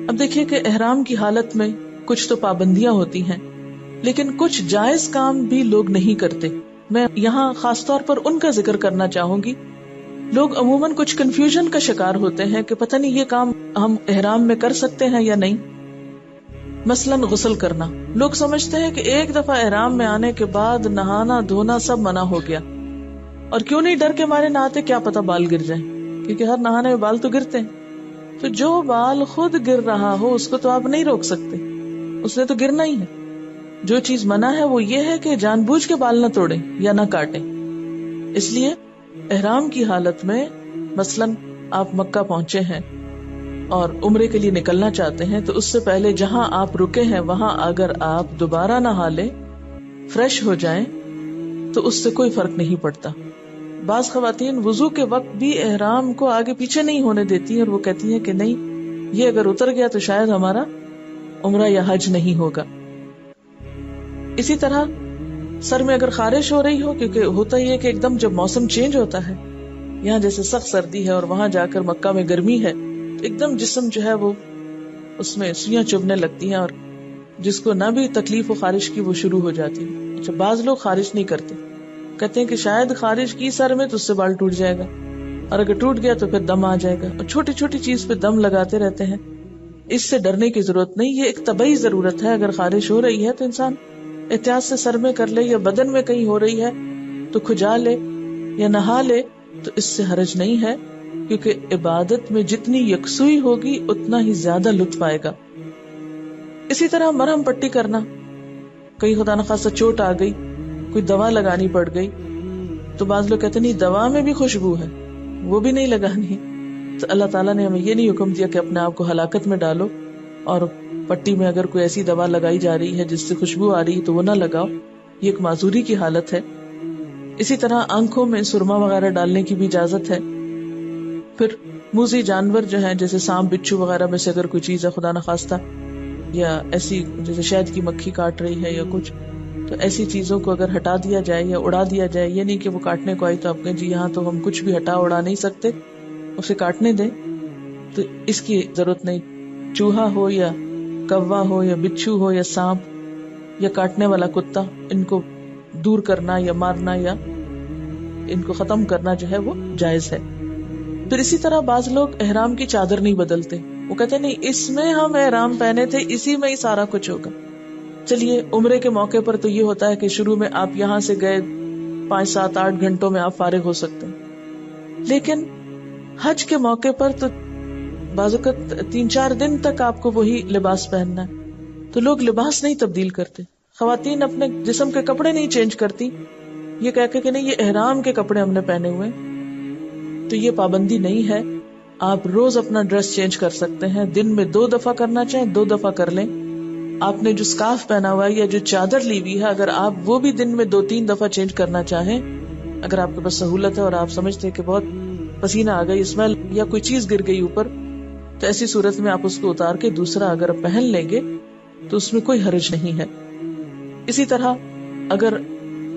اب دیکھیے کہ احرام کی حالت میں کچھ تو پابندیاں ہوتی ہیں، لیکن کچھ جائز کام بھی لوگ نہیں کرتے. میں یہاں خاص طور پر ان کا ذکر کرنا چاہوں گی. لوگ عموماً کچھ کنفیوژن کا شکار ہوتے ہیں کہ پتہ نہیں یہ کام ہم احرام میں کر سکتے ہیں یا نہیں. مثلاً غسل کرنا. لوگ سمجھتے ہیں کہ ایک دفعہ احرام میں آنے کے بعد نہانا دھونا سب منع ہو گیا، اور کیوں نہیں ڈر کے مارے نہاتے، کیا پتہ بال گر جائیں، کیونکہ ہر نہانے میں بال تو گرتے ہیں. تو جو بال خود گر رہا ہو اس کو تو آپ نہیں روک سکتے، اس نے تو گرنا ہی ہے. جو چیز منع ہے وہ یہ ہے کہ جان بوجھ کے بال نہ توڑیں یا نہ کاٹیں. اس لیے احرام کی حالت میں مثلاً آپ مکہ پہنچے ہیں اور عمرے کے لیے نکلنا چاہتے ہیں، تو اس سے پہلے جہاں آپ رکے ہیں وہاں اگر آپ دوبارہ نہا لیں، فریش ہو جائیں، تو اس سے کوئی فرق نہیں پڑتا. بعض خواتین وضو کے وقت بھی احرام کو آگے پیچھے نہیں ہونے دیتی ہیں، اور وہ کہتی ہیں کہ نہیں، یہ اگر اتر گیا تو شاید ہمارا عمرہ یا حج نہیں ہوگا. اسی طرح سر میں اگر خارش ہو رہی ہو، کیونکہ ہوتا ہی ہے کہ ایک دم جب موسم چینج ہوتا ہے، یہاں جیسے سخت سردی ہے اور وہاں جا کر مکہ میں گرمی ہے، تو ایک دم جسم جو ہے وہ اس میں سوئیاں چبھنے لگتی ہیں، اور جس کو نہ بھی تکلیف و خارش کی وہ شروع ہو جاتی ہے. اچھا، بعض لوگ خارش نہیں کرتے، کہتے ہیں کہ شاید خارش کی سر میں تو اس سے بال ٹوٹ جائے گا، اور اگر ٹوٹ گیا تو پھر دم آ جائے گا، اور چھوٹی چھوٹی چیز پہ دم لگاتے رہتے ہیں. اس سے ڈرنے کی ضرورت نہیں، یہ ایک طبعی ضرورت ہے. اگر خارش ہو رہی ہے تو انسان احتیاط سے سر میں کر لے، یا بدن میں کہیں ہو رہی ہے تو کھجا لے یا نہا لے، تو اس سے حرج نہیں ہے، کیونکہ عبادت میں جتنی یکسوئی ہوگی اتنا ہی زیادہ لطف آئے گا. اسی طرح مرہم پٹی کرنا. کہیں خدا نخواستہ چوٹ آ گئی، کوئی دوا لگانی پڑ گئی، تو بعض لوگ کہتے ہیں نہیں، دوا میں بھی خوشبو ہے، وہ بھی نہیں لگانی. تو اللہ تعالیٰ نے ہمیں یہ نہیں حکم دیا کہ اپنے آپ کو ہلاکت میں ڈالو، اور پٹی میں اگر کوئی ایسی دوا لگائی جا رہی ہے جس سے خوشبو آ رہی ہے تو وہ نہ لگاؤ، یہ ایک معذوری کی حالت ہے. اسی طرح آنکھوں میں سرما وغیرہ ڈالنے کی بھی اجازت ہے. پھر موذی جانور جو ہیں جیسے سانپ بچھو وغیرہ میں سے اگر کوئی چیز ہے خدا نخواستہ، یا ایسی جیسے شہد کی مکھی کاٹ رہی ہے یا کچھ، تو ایسی چیزوں کو اگر ہٹا دیا جائے یا اڑا دیا جائے. یہ نہیں کہ وہ کاٹنے کو آئی تو آپ کہیں جی یہاں تو ہم کچھ بھی ہٹا اڑا نہیں سکتے، اسے کاٹنے دیں، تو اس کی ضرورت نہیں. چوہا ہو یا کوا ہو یا بچھو ہو یا سانپ یا کاٹنے والا کتا، ان کو دور کرنا یا مارنا یا ان کو ختم کرنا جو ہے وہ جائز ہے. پھر اسی طرح بعض لوگ احرام کی چادر نہیں بدلتے، وہ کہتے نہیں اس میں ہم احرام پہنے تھے، اسی میں ہی سارا کچھ ہوگا. چلیے عمرے کے موقع پر تو یہ ہوتا ہے کہ شروع میں آپ یہاں سے گئے 5 7 8 گھنٹوں میں آپ فارغ ہو سکتے ہیں، لیکن حج کے موقع پر تو بعض اوقات 3 4 دن تک آپ کو وہی لباس پہننا ہے. تو لوگ لباس نہیں تبدیل کرتے، خواتین اپنے جسم کے کپڑے نہیں چینج کرتی، یہ کہہ کے کہ نہیں یہ احرام کے کپڑے ہم نے پہنے ہوئے. تو یہ پابندی نہیں ہے، آپ روز اپنا ڈریس چینج کر سکتے ہیں. دن میں 2 دفعہ کرنا چاہیں 2 دفعہ کر لیں. آپ نے جو سکارف پہنا ہوا ہے یا جو چادر لی ہوئی ہے، اگر آپ وہ بھی دن میں 2 3 دفعہ چینج کرنا چاہیں، اگر آپ کے پاس سہولت ہے اور آپ سمجھتے ہیں کہ بہت پسینہ آ گئی، اسمیل یا کوئی چیز گر گئی اوپر، تو ایسی صورت میں آپ اس کو اتار کے دوسرا اگر پہن لیں گے تو اس میں کوئی حرج نہیں ہے. اسی طرح اگر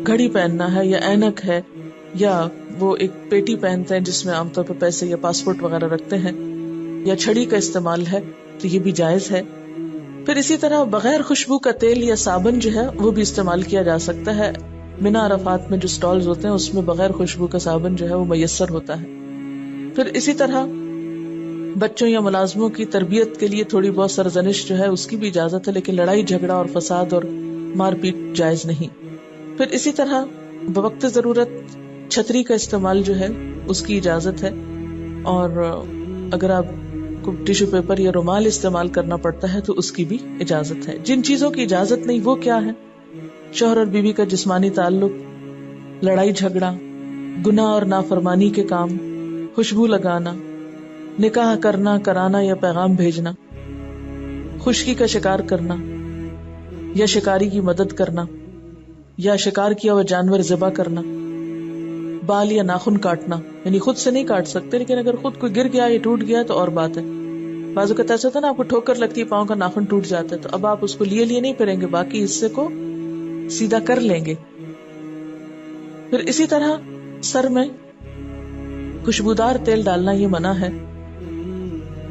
گھڑی پہننا ہے یا اینک ہے، یا وہ ایک پیٹی پہنتے ہیں جس میں عام طور پر پیسے یا پاسپورٹ وغیرہ رکھتے ہیں، یا چھڑی کا استعمال ہے، تو یہ بھی جائز ہے. پھر اسی طرح بغیر خوشبو کا تیل یا صابن جو ہے وہ بھی استعمال کیا جا سکتا ہے. منی عرفات میں جو سٹالز ہوتے ہیں اس میں بغیر خوشبو کا صابن جو ہے وہ میسر ہوتا ہے. پھر اسی طرح بچوں یا ملازموں کی تربیت کے لیے تھوڑی بہت سرزنش جو ہے اس کی بھی اجازت ہے، لیکن لڑائی جھگڑا اور فساد اور مار پیٹ جائز نہیں. پھر اسی طرح بوقت ضرورت چھتری کا استعمال جو ہے اس کی اجازت ہے، اور اگر آپ کو ٹیشو پیپر یا رومال استعمال کرنا پڑتا ہے تو اس کی بھی اجازت ہے. جن چیزوں کی اجازت نہیں وہ کیا ہے؟ شوہر اور بیوی کا جسمانی تعلق، لڑائی جھگڑا، گناہ اور نافرمانی کے کام، خوشبو لگانا، نکاح کرنا کرانا یا پیغام بھیجنا، خشکی کا شکار کرنا یا شکاری کی مدد کرنا، یا شکار کیا ہوا جانور ذبح کرنا، بال یا ناخن کاٹنا. یعنی خود سے نہیں کاٹ سکتے، لیکن اگر خود کوئی گر گیا یا ٹوٹ گیا تو اور بات ہے. بعض اوقات ایسا ہوتا ہے نا، آپ کو ٹھوکر لگتی ہے، پاؤں کا ناخن ٹوٹ جاتا ہے، تو اب آپ اس کو لیے نہیں پھریں گے، باقی حصے کو سیدھا کر لیں گے. پھر اسی طرح سر میں خوشبودار تیل ڈالنا یہ منع ہے.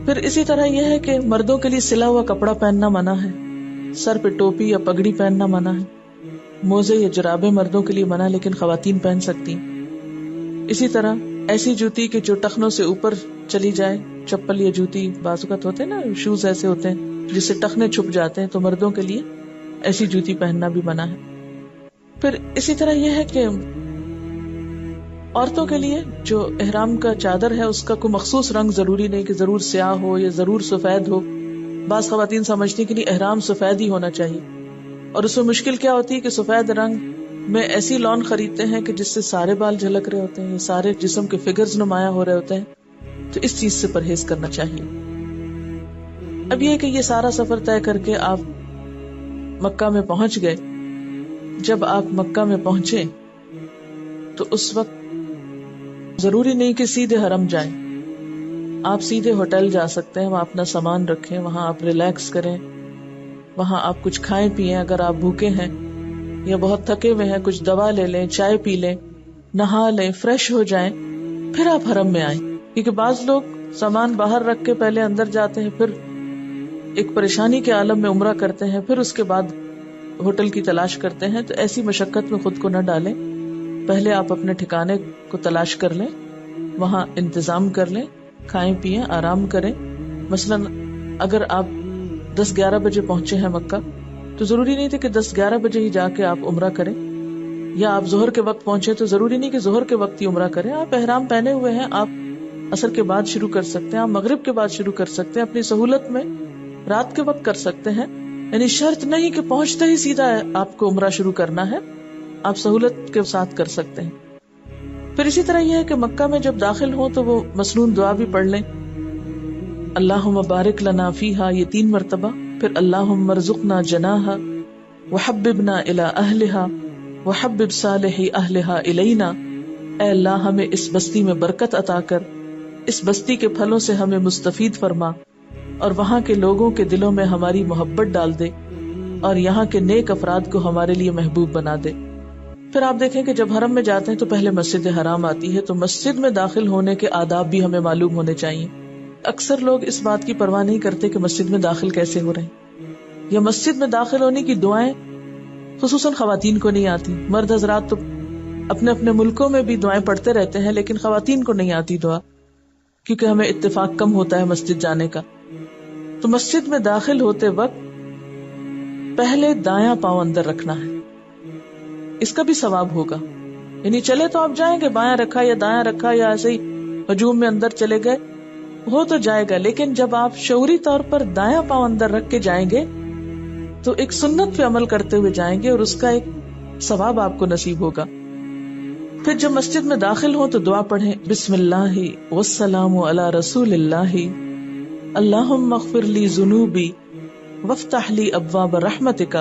پھر اسی طرح یہ ہے کہ مردوں کے لیے سلا ہوا کپڑا پہننا منع ہے، سر پہ ٹوپی یا پگڑی پہننا منع ہے، موزے یا جرابیں مردوں کے لیے منع لیکن خواتین پہن سکتی ہیں۔ اسی طرح ایسی جوتی کہ جو ٹخنوں سے اوپر چلی جائے، چپل یا جوتی بعض اوقات ہوتے ہیں نا، شوز ایسے ہوتے ہیں جس سے ٹخنے چھپ جاتے ہیں، تو مردوں کے لیے ایسی جوتی پہننا بھی منع ہے۔ پھر اسی طرح یہ ہے کہ عورتوں کے لیے جو احرام کا چادر ہے اس کا کوئی مخصوص رنگ ضروری نہیں کہ ضرور سیاہ ہو یا ضرور سفید ہو۔ بعض خواتین سمجھتی کہ نہیں، احرام سفید ہی ہونا چاہیے، اور اس میں مشکل کیا ہوتی ہے کہ سفید رنگ میں ایسی لون خریدتے ہیں کہ جس سے سارے بال جھلک رہے ہوتے ہیں، سارے جسم کے فگرز نمایاں ہو رہے ہوتے ہیں، تو اس چیز سے پرہیز کرنا چاہیے۔ اب یہ کہ یہ سارا سفر طے کر کے آپ مکہ میں پہنچ گئے۔ جب آپ مکہ میں پہنچے تو اس وقت ضروری نہیں کہ سیدھے حرم جائیں، آپ سیدھے ہوٹل جا سکتے ہیں، وہاں اپنا سامان رکھیں، وہاں آپ ریلیکس کریں، وہاں آپ کچھ کھائیں پیئیں، اگر آپ بھوکے ہیں یا بہت تھکے ہوئے ہیں کچھ دوا لے لیں، چائے پی لیں، نہا لیں، فریش ہو جائیں، پھر آپ حرم میں آئیں۔ کیونکہ بعض لوگ سامان باہر رکھ کے پہلے اندر جاتے ہیں، پھر ایک پریشانی کے عالم میں عمرہ کرتے ہیں، پھر اس کے بعد ہوٹل کی تلاش کرتے ہیں، تو ایسی مشقت میں خود کو نہ ڈالیں۔ پہلے آپ اپنے ٹھکانے کو تلاش کر لیں، وہاں انتظام کر لیں، کھائیں پیئیں، آرام کریں۔ مثلا اگر آپ 10-11 بجے پہنچے ہیں مکہ تو ضروری نہیں تھے کہ 10-11 بجے ہی جا کے آپ عمرہ کریں، یا آپ ظہر کے وقت پہنچے تو ضروری نہیں کہ ظہر کے وقت ہی عمرہ کریں۔ آپ احرام پہنے ہوئے ہیں، آپ عصر کے بعد شروع کر سکتے ہیں، آپ مغرب کے بعد شروع کر سکتے ہیں، اپنی سہولت میں رات کے وقت کر سکتے ہیں۔ یعنی شرط نہیں کہ پہنچتے ہی سیدھا آپ کو عمرہ شروع کرنا ہے، آپ سہولت کے ساتھ کر سکتے ہیں۔ پھر اسی طرح یہ ہے کہ مکہ میں جب داخل ہوں تو وہ مسنون دعا بھی پڑھ لیں، اللہم بارک لنا فیہا، یہ 3 مرتبہ، پھر اللہم ارزقنا جناہا وحببنا الی اہلہا وحبب صالحی اہلہا الینا، اے اللہ ہمیں اس بستی میں برکت عطا کر، اس بستی کے پھلوں سے ہمیں مستفید فرما، اور وہاں کے لوگوں کے دلوں میں ہماری محبت ڈال دے، اور یہاں کے نیک افراد کو ہمارے لیے محبوب بنا دے۔ پھر آپ دیکھیں کہ جب حرم میں جاتے ہیں تو پہلے مسجد حرام آتی ہے، تو مسجد میں داخل ہونے کے آداب بھی ہمیں معلوم ہونے چاہیے۔ اکثر لوگ اس بات کی پرواہ نہیں کرتے کہ مسجد میں داخل کیسے ہو رہے ہیں، یا مسجد میں داخل ہونے کی دعائیں خصوصاً خواتین کو نہیں آتی۔ مرد حضرات تو اپنے اپنے ملکوں میں بھی دعائیں پڑھتے رہتے ہیں، لیکن خواتین کو نہیں آتی دعا، کیونکہ ہمیں اتفاق کم ہوتا ہے مسجد جانے کا۔ تو مسجد میں داخل ہوتے وقت پہلے دایاں پاؤں اندر رکھنا ہے، اس کا بھی ثواب ہوگا۔ یعنی چلے تو آپ جائیں گے، بایاں رکھا یا دایاں رکھا یا ایسے ہی ہجوم میں اندر چلے گئے، ہو تو جائے گا، لیکن جب آپ شعوری طور پر دایاں پاؤں اندر رکھ کے جائیں گے تو ایک سنت پہ عمل کرتے ہوئے جائیں گے، اور اس کا ایک ثواب آپ کو نصیب ہوگا۔ پھر جب مسجد میں داخل ہوں تو دعا پڑھیں، بسم اللہ والسلام علی رسول اللہ، اللہم اغفر لی ذنوبی وافتح لی ابواب رحمتک،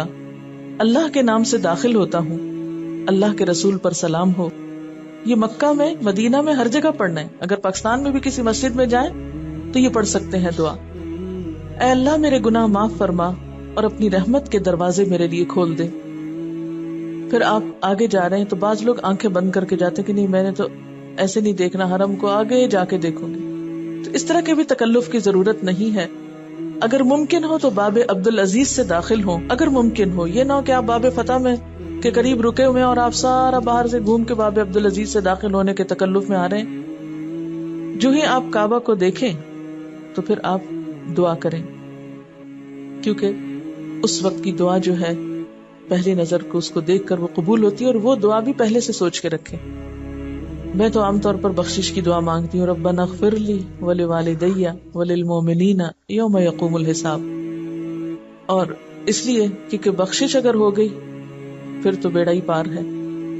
اللہ کے نام سے داخل ہوتا ہوں، اللہ کے رسول پر سلام ہو۔ یہ مکہ میں، مدینہ میں ہر جگہ پڑھنا ہے۔ اگر پاکستان میں بھی کسی مسجد میں جائیں تو یہ پڑھ سکتے ہیں دعا، اے اللہ میرے گناہ معاف فرما اور اپنی رحمت کے دروازے میرے لیے کھول دے۔ پھر آپ آگے جا رہے ہیں تو بعض لوگ آنکھیں بند کر کے جاتے کہ نہیں میں نے تو ایسے نہیں دیکھنا، حرم کو آگے جا کے دیکھوں گی، تو اس طرح کے بھی تکلف کی ضرورت نہیں ہے۔ اگر ممکن ہو تو باب عبدالعزیز سے داخل ہوں، اگر ممکن ہو، یہ نہ ہو کہ آپ باب فتح میں کے قریب رکے ہوئے اور آپ سارا باہر سے گھوم کے باب عبدالعزیز سے داخل ہونے کے تکلف میں آ رہے ہیں۔ جو ہی آپ کعبہ کو دیکھیں تو پھر آپ دعا کریں، کیونکہ اس وقت کی دعا جو ہے پہلی نظر کو اس کو دیکھ کر وہ قبول ہوتی ہے، اور وہ دعا بھی پہلے سے سوچ کے رکھیں۔ میں تو عام طور پر بخشش کی دعا مانگتی ہوں، ربنا اغفر لی ولوالدی وللمؤمنین یوم یقوم الحساب، اور اس لیے کیونکہ بخشش اگر ہو گئی پھر تو بیڑا ہی پار ہے،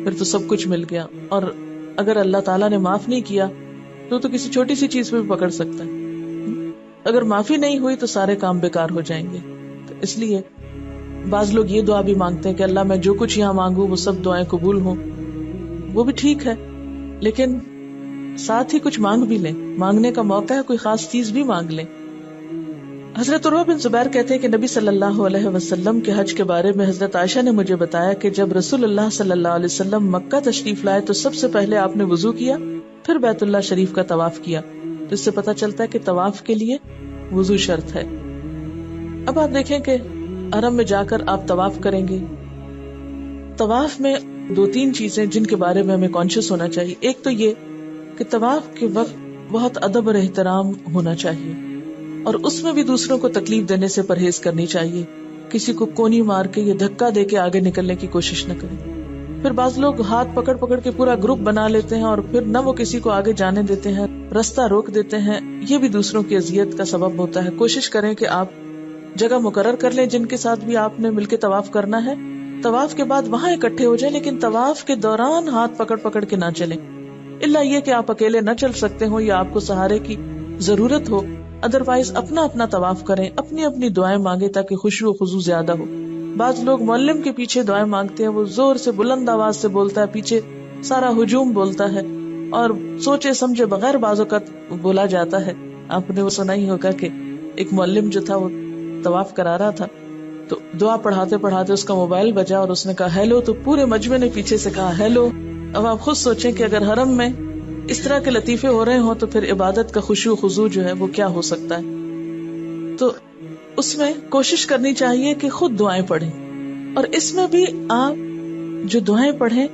پھر تو سب کچھ مل گیا، اور اگر اللہ تعالیٰ نے معاف نہیں کیا تو کسی چھوٹی سی چیز پہ بھی پکڑ سکتا ہے، اگر معافی نہیں ہوئی تو سارے کام بیکار ہو جائیں گے۔ تو اس لیے بعض لوگ یہ دعا بھی مانگتے ہیں کہ اللہ میں جو کچھ یہاں مانگوں وہ سب دعائیں قبول ہوں، وہ بھی ٹھیک ہے، لیکن ساتھ ہی کچھ مانگ بھی لیں، مانگنے کا موقع ہے، کوئی خاص چیز بھی مانگ لیں۔ حضرت عروہ بن زبیر کہتے ہیں کہ نبی صلی اللہ علیہ وسلم کے حج کے بارے میں حضرت عائشہ نے مجھے بتایا کہ جب رسول اللہ صلی اللہ علیہ وسلم مکہ تشریف لائے تو سب سے پہلے آپ نے وضو کیا، پھر بیت اللہ شریف کا طواف کیا۔ تو اس سے پتہ چلتا ہے کہ طواف کے لیے وضو شرط ہے۔ اب آپ دیکھیں کہ حرم میں جا کر آپ طواف کریں گے، طواف میں 2-3 چیزیں جن کے بارے میں ہمیں کانشیس ہونا چاہیے۔ ایک تو یہ کہ طواف کے وقت بہت ادب اور احترام ہونا چاہیے، اور اس میں بھی دوسروں کو تکلیف دینے سے پرہیز کرنی چاہیے۔ کسی کو کونی مار کے یا دھکا دے کے آگے نکلنے کی کوشش نہ کریں۔ پھر بعض لوگ ہاتھ پکڑ پکڑ کے پورا گروپ بنا لیتے ہیں اور پھر نہ وہ کسی کو آگے جانے دیتے ہیں، رستہ روک دیتے ہیں، یہ بھی دوسروں کی اذیت کا سبب ہوتا ہے۔ کوشش کریں کہ آپ جگہ مقرر کر لیں جن کے ساتھ بھی آپ نے مل کے طواف کرنا ہے، طواف کے بعد وہاں اکٹھے ہو جائیں، لیکن طواف کے دوران ہاتھ پکڑ پکڑ کے نہ چلیں، الا یہ کہ آپ اکیلے نہ چل سکتے ہو یا آپ کو سہارے کی ضرورت ہو، ادروائز اپنا اپنا طواف کریں، اپنی اپنی دعائیں مانگیں تاکہ خشوع و خضوع زیادہ ہو۔ بعض لوگ معلم کے پیچھے دعائیں مانگتے ہیں، وہ زور سے بلند آواز سے بولتا ہے، پیچھے سارا ہجوم بولتا ہے اور سوچے سمجھے بغیر بعض اوقات بولا جاتا ہے۔ آپ نے وہ سنا ہی ہوگا کہ ایک معلم جو تھا وہ طواف کرا رہا تھا تو دعا پڑھاتے پڑھاتے اس کا موبائل بجا اور اس نے کہا ہیلو، تو پورے مجمع نے پیچھے سے کہا ہیلو۔ اب آپ خود سوچیں کہ اگر حرم میں اس طرح کے لطیفے ہو رہے ہوں تو پھر عبادت کا خشوع خضوع جو ہے وہ کیا ہو سکتا ہے۔ تو اس میں کوشش کرنی چاہیے کہ خود دعائیں پڑھیں، اور اس میں بھی آپ جو دعائیں پڑھیں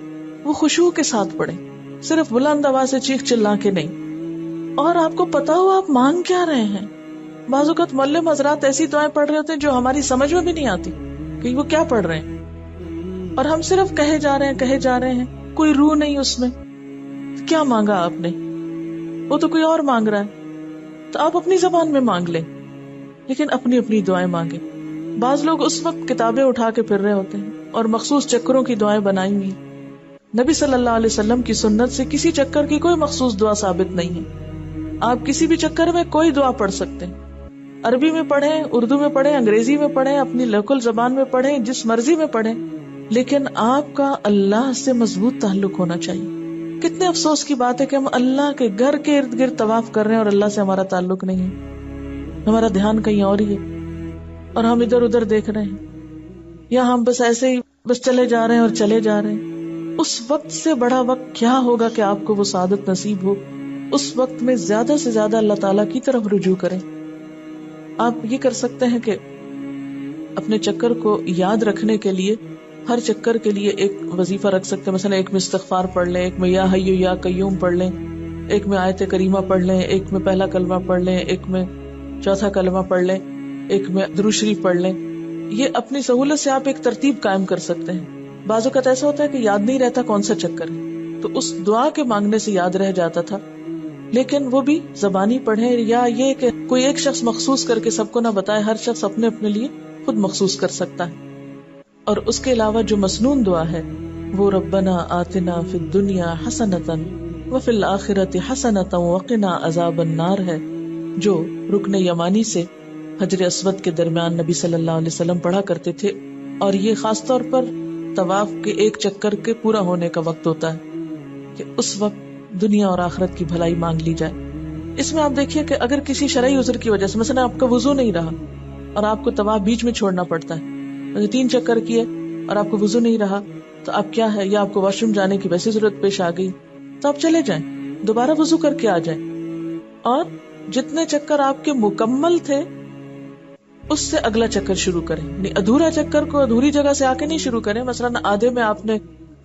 وہ خشوع کے ساتھ پڑھیں، صرف بلند آواز سے چیخ چلا کے نہیں، اور آپ کو پتا ہو آپ مانگ کیا رہے ہیں۔ بعض اوقات معلم حضرات ایسی دعائیں پڑھ رہے ہوتے ہیں جو ہماری سمجھ میں بھی نہیں آتی کہ وہ کیا پڑھ رہے ہیں، اور ہم صرف کہے جا رہے ہیں، کوئی روح نہیں اس میں۔ کیا مانگا آپ نے؟ وہ تو کوئی اور مانگ رہا ہے، تو آپ اپنی زبان میں مانگ لیں، لیکن اپنی اپنی دعائیں مانگیں۔ بعض لوگ اس وقت کتابیں اٹھا کے پھر رہے ہوتے ہیں اور مخصوص چکروں کی دعائیں بنائی ہوئی۔ نبی صلی اللہ علیہ وسلم کی سنت سے کسی چکر کی کوئی مخصوص دعا ثابت نہیں ہے۔ آپ کسی بھی چکر میں کوئی دعا پڑھ سکتے ہیں، عربی میں پڑھیں، اردو میں پڑھیں، انگریزی میں پڑھیں، اپنی لوکل زبان میں پڑھیں، جس مرضی میں پڑھیں، لیکن آپ کا اللہ سے مضبوط تعلق ہونا چاہیے۔ کتنے افسوس کی بات ہے کہ ہم اللہ کے گھر کے ارد گرد طواف کر رہے ہیں اور اللہ سے ہمارا تعلق نہیں ہے، ہمارا دھیان کہیں اور ہی ہے اور ہم ادھر ادھر دیکھ رہے ہیں، یا ہم بس ایسے ہی بس چلے جا رہے ہیں اور چلے جا رہے ہیں۔ اس وقت سے بڑا وقت کیا ہوگا کہ آپ کو وہ سعادت نصیب ہو؟ اس وقت میں زیادہ سے زیادہ اللہ تعالیٰ کی طرف رجوع کریں۔ آپ یہ کر سکتے ہیں کہ اپنے چکر کو یاد رکھنے کے لیے ہر چکر کے لیے ایک وظیفہ رکھ سکتے ہیں، مثلا ایک میں استغفار پڑھ لیں، ایک میں یا حی یا قیوم پڑھ لیں، ایک میں آیت کریمہ پڑھ لیں، ایک میں پہلا کلمہ پڑھ لیں، ایک میں چوتھا کلمہ پڑھ لیں، ایک میں درود شریف پڑھ لیں۔ یہ اپنی سہولت سے آپ ایک ترتیب قائم کر سکتے ہیں۔ بعض اوقات ایسا ہوتا ہے کہ یاد نہیں رہتا کون سا چکر ہے، تو اس دعا کے مانگنے سے یاد رہ جاتا تھا، لیکن وہ بھی زبانی پڑھیں، یا یہ کہ کوئی ایک شخص مخصوص کر کے سب کو نہ بتائے، ہر شخص اپنے اپنے لیے خود مخصوص کر سکتا ہے۔ اور اس کے علاوہ جو مسنون دعا ہے وہ ربنا آتنا فی الدنیا حسنۃ وفی الآخرۃ حسنۃ وقنا عذاب النار ہے، جو رکن یمانی سے حجر اسود کے درمیان نبی صلی اللہ علیہ وسلم پڑھا کرتے تھے، اور یہ خاص طور پر طواف کے ایک چکر کے پورا ہونے کا وقت ہوتا ہے کہ اس وقت دنیا اور آخرت کی بھلائی مانگ لی جائے۔ اس میں آپ دیکھیے کہ اگر کسی شرعی عذر کی وجہ سے مثلا آپ کا وضو نہیں رہا اور آپ کو طواف بیچ میں چھوڑنا پڑتا ہے، 3 چکر کیے اور آپ کو وضو نہیں رہا، تو آپ کیا ہے، یا آپ کو واش روم جانے کی ویسی ضرورت پیش آ گئی، تو آپ چلے جائیں، دوبارہ وضو کر کے آ جائیں، اور جتنے چکر آپ کے مکمل تھے اس سے اگلا چکر شروع کریں۔ یعنی ادھورا چکر کو ادھوری جگہ سے آ کے نہیں شروع کریں۔ مثلا آدھے میں آپ نے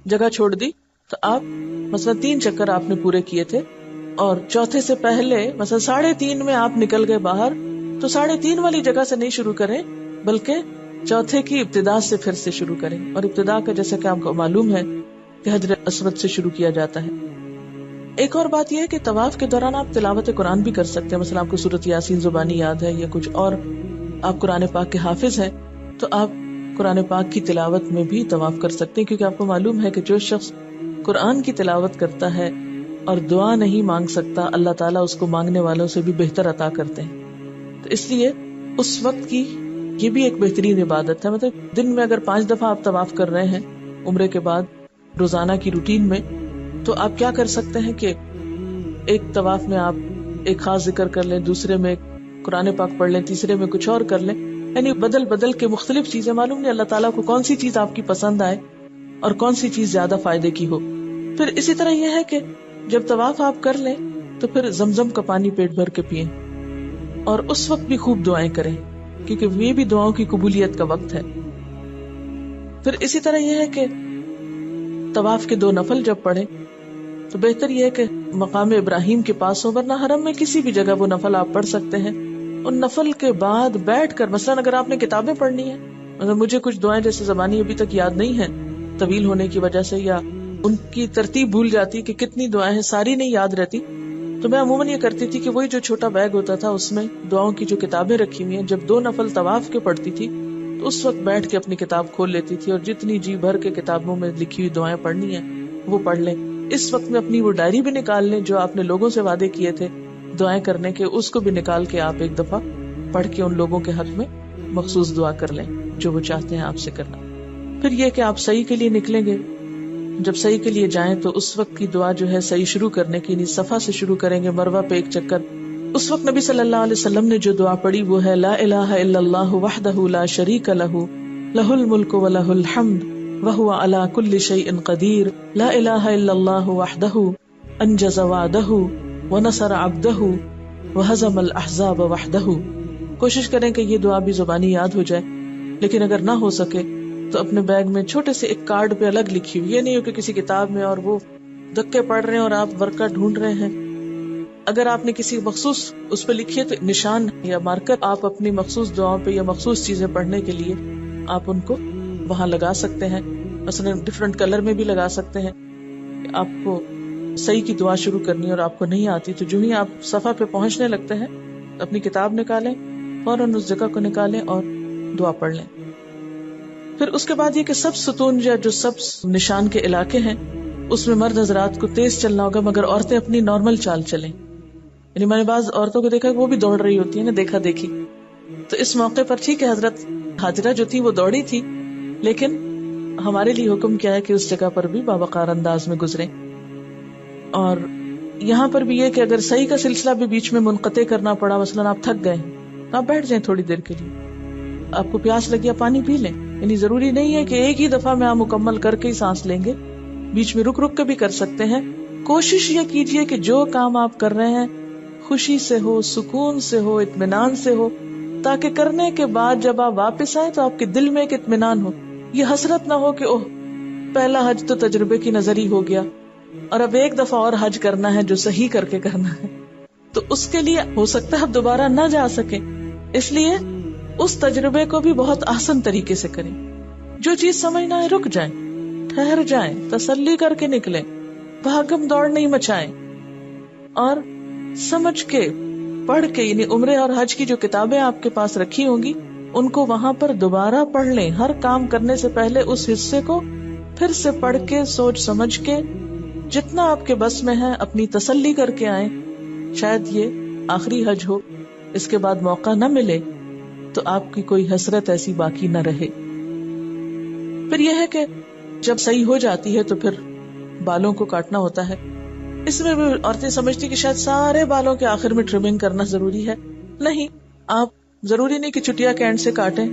جگہ چھوڑ دی، تو آپ مثلا 3 چکر آپ نے پورے کیے تھے اور چوتھے سے پہلے مثلا 3.5 میں آپ نکل گئے باہر، تو 3.5 والی جگہ سے نہیں شروع کریں بلکہ چوتھے کی ابتدا سے پھر سے شروع کریں، اور ابتدا کا جیسا کہ آپ کو معلوم ہے کہ حجر اسود سے شروع کیا جاتا ہے۔ ایک اور بات یہ ہے کہ طواف کے دوران آپ تلاوت قرآن بھی کر سکتے ہیں، مثلا آپ کو سورۃ یاسین زبانی یاد ہے یا کچھ اور، آپ قرآن پاک کے حافظ ہیں تو آپ قرآن پاک کی تلاوت میں بھی طواف کر سکتے ہیں، کیونکہ آپ کو معلوم ہے کہ جو شخص قرآن کی تلاوت کرتا ہے اور دعا نہیں مانگ سکتا، اللہ تعالیٰ اس کو مانگنے والوں سے بھی بہتر عطا کرتے ہیں۔ تو اس لیے اس وقت کی یہ بھی ایک بہترین عبادت ہے۔ مطلب دن میں اگر 5 دفعہ آپ طواف کر رہے ہیں عمرے کے بعد روزانہ کی روٹین میں، تو آپ کیا کر سکتے ہیں کہ ایک طواف میں آپ ایک خاص ذکر کر لیں، دوسرے میں قرآن پاک پڑھ لیں، تیسرے میں کچھ اور کر لیں، یعنی بدل بدل کے مختلف چیزیں، معلوم نہیں اللہ تعالیٰ کو کون سی چیز آپ کی پسند آئے اور کون سی چیز زیادہ فائدے کی ہو۔ پھر اسی طرح یہ ہے کہ جب طواف آپ کر لیں تو پھر زمزم کا پانی پیٹ بھر کے پئیں، اور اس وقت بھی خوب دعائیں کریں، کیونکہ یہ بھی دعاؤں کی قبولیت کا وقت ہے۔ پھر اسی طرح یہ ہے کہ طواف کے 2 نفل جب پڑھیں تو بہتر یہ ہے کہ مقام ابراہیم کے پاس ہو، ورنہ حرم میں کسی بھی جگہ وہ نفل آپ پڑھ سکتے ہیں۔ ان نفل کے بعد بیٹھ کر، مثلاً اگر آپ نے کتابیں پڑھنی ہیں، مطلب مجھے کچھ دعائیں جیسے زبانی ابھی تک یاد نہیں ہیں طویل ہونے کی وجہ سے، یا ان کی ترتیب بھول جاتی کہ کتنی دعائیں ہیں، ساری نہیں یاد رہتی، تو میں عموماً یہ کرتی تھی کہ وہی جو چھوٹا بیگ ہوتا تھا اس میں دعاؤں کی جو کتابیں رکھی ہوئی ہیں، جب 2 نفل طواف کے پڑھتی تھی تو اس وقت بیٹھ کے اپنی کتاب کھول لیتی تھی، اور جتنی جی بھر کے کتابوں میں لکھی ہوئی دعائیں پڑھنی ہیں وہ پڑھ لیں۔ اس وقت میں اپنی وہ ڈائری بھی نکال لیں جو آپ نے لوگوں سے وعدے کیے تھے دعائیں کرنے کے، اس کو بھی نکال کے آپ ایک دفعہ پڑھ کے ان لوگوں کے حق میں مخصوص دعا کر لیں جو وہ چاہتے ہیں آپ سے کرنا۔ پھر یہ کہ آپ صحیح کے لیے نکلیں گے، جب صحیح کے لیے جائیں تو اس وقت کی دعا جو ہے صحیح شروع کرنے کی، یعنی صفا سے شروع کریں گے، مروہ پہ ایک چکر۔ اس وقت نبی صلی اللہ علیہ وسلم نے جو دعا پڑھی وہ ہے لا الہ الا اللہ وحدہ لا شریک لہ لہ الملک ولہ الحمد وہو علی کل شیء قدیر لا الہ الا اللہ وحدہ انجز وعدہ ونصر عبدہ وہزم الاحزاب وحدہ۔ کوشش کریں کہ یہ دعا بھی زبانی یاد ہو جائے، لیکن اگر نہ ہو سکے تو اپنے بیگ میں چھوٹے سے ایک کارڈ پہ الگ لکھی ہوئی، یہ نہیں ہو کہ کسی کتاب میں اور وہ دکے پڑھ رہے ہیں اور آپ ورقہ ڈھونڈ رہے ہیں۔ اگر آپ نے کسی مخصوص اس پہ لکھی ہے تو نشان یا مارکر آپ اپنی مخصوص دعاؤں پہ یا مخصوص چیزیں پڑھنے کے لیے آپ ان کو وہاں لگا سکتے ہیں، مثلا ڈفرنٹ کلر میں بھی لگا سکتے ہیں۔ آپ کو صحیح کی دعا شروع کرنی اور آپ کو نہیں آتی تو جو ہی آپ صفحہ پہ پہنچنے لگتے ہیں اپنی کتاب نکالیں، فوراً اس جگہ کو نکالیں اور دعا پڑھ لیں۔ پھر اس کے بعد یہ کہ سب ستون یا جو سب نشان کے علاقے ہیں اس میں مرد حضرات کو تیز چلنا ہوگا، مگر عورتیں اپنی نارمل چال چلیں۔ یعنی میں نے بعض عورتوں کو دیکھا کہ وہ بھی دوڑ رہی ہوتی ہے نا، دیکھا دیکھی، تو اس موقع پر ٹھیک ہے حضرت حاجرہ جو تھی وہ دوڑی تھی، لیکن ہمارے لیے حکم کیا ہے کہ اس جگہ پر بھی باوقار انداز میں گزریں۔ اور یہاں پر بھی یہ کہ اگر صحیح کا سلسلہ بھی بیچ میں منقطع کرنا پڑا، مثلا آپ تھک گئے تو آپ بیٹھ جائیں تھوڑی دیر کے لیے، آپ کو پیاس لگی آپ پانی پی لیں، یعنی ضروری نہیں ہے کہ ایک ہی دفعہ میں آپ مکمل کر کے ہی سانس لیں گے، بیچ میں رک رک کے بھی کر سکتے ہیں۔ کوشش یہ کیجئے کہ جو کام آپ کر رہے ہیں خوشی سے ہو، سکون سے ہو، اطمینان سے ہو، تاکہ کرنے کے بعد جب آپ واپس آئیں تو آپ کے دل میں ایک اطمینان ہو، یہ حسرت نہ ہو کہ اوہ پہلا حج تو تجربے کی نظر ہی ہو گیا اور اب ایک دفعہ اور حج کرنا ہے جو صحیح کر کے کرنا ہے، تو اس کے لیے ہو سکتا ہے آپ دوبارہ نہ جا سکیں، اس لیے اس تجربے کو بھی بہت آسان طریقے سے کریں۔ جو چیز سمجھ نہ آئے رک جائیں، ٹھہر جائیں، تسلی کر کے نکلیں، بھاگم دوڑ نہیں مچائیں، اور سمجھ کے پڑھ کے، یعنی عمرے اور حج کی جو کتابیں آپ کے پاس رکھی ہوں گی ان کو وہاں پر دوبارہ پڑھ لیں۔ ہر کام کرنے سے پہلے اس حصے کو پھر سے پڑھ کے سوچ سمجھ کے جتنا آپ کے بس میں ہے اپنی تسلی کر کے آئیں۔ شاید یہ آخری حج ہو، اس کے بعد موقع نہ ملے تو آپ کی کوئی حسرت ایسی باقی نہ رہے۔ پھر یہ ہے کہ جب صحیح ہو جاتی ہے تو پھر بالوں کو کاٹنا ہوتا ہے۔ اس میں بھی عورتیں سمجھتی کہ شاید سارے بالوں کے آخر میں ٹرمنگ کرنا ضروری ہے، نہیں، آپ ضروری نہیں کہ چٹیا کے اینڈ سے کاٹیں،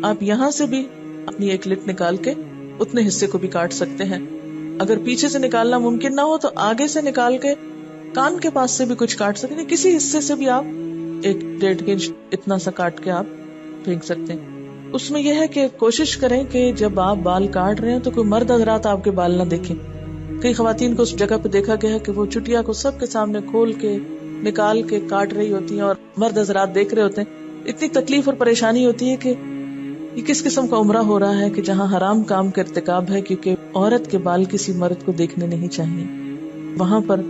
آپ یہاں سے بھی اپنی ایک لٹ نکال کے اتنے حصے کو بھی کاٹ سکتے ہیں۔ اگر پیچھے سے نکالنا ممکن نہ ہو تو آگے سے نکال کے کان کے پاس سے بھی کچھ کاٹ سکتے ہیں، کسی حصے سے بھی آپ 1.5 انچ اتنا سا کاٹ کے آپ پھینک سکتے ہیں۔ اس میں یہ ہے کہ کوشش کریں کہ جب آپ بال کاٹ رہے ہیں تو کوئی مرد حضرات آپ کے بال نہ دیکھیں۔ کئی خواتین کو اس جگہ پہ دیکھا گیا ہے کہ وہ چٹیا کو سب کے سامنے کھول کے نکال کے کاٹ رہی ہوتی ہیں اور مرد حضرات دیکھ رہے ہوتے ہیں۔ اتنی تکلیف اور پریشانی ہوتی ہے کہ یہ کس قسم کا عمرہ ہو رہا ہے کہ جہاں حرام کام کا ارتکاب ہے، کیونکہ عورت کے بال کسی مرد کو دیکھنے نہیں چاہیے، وہاں پر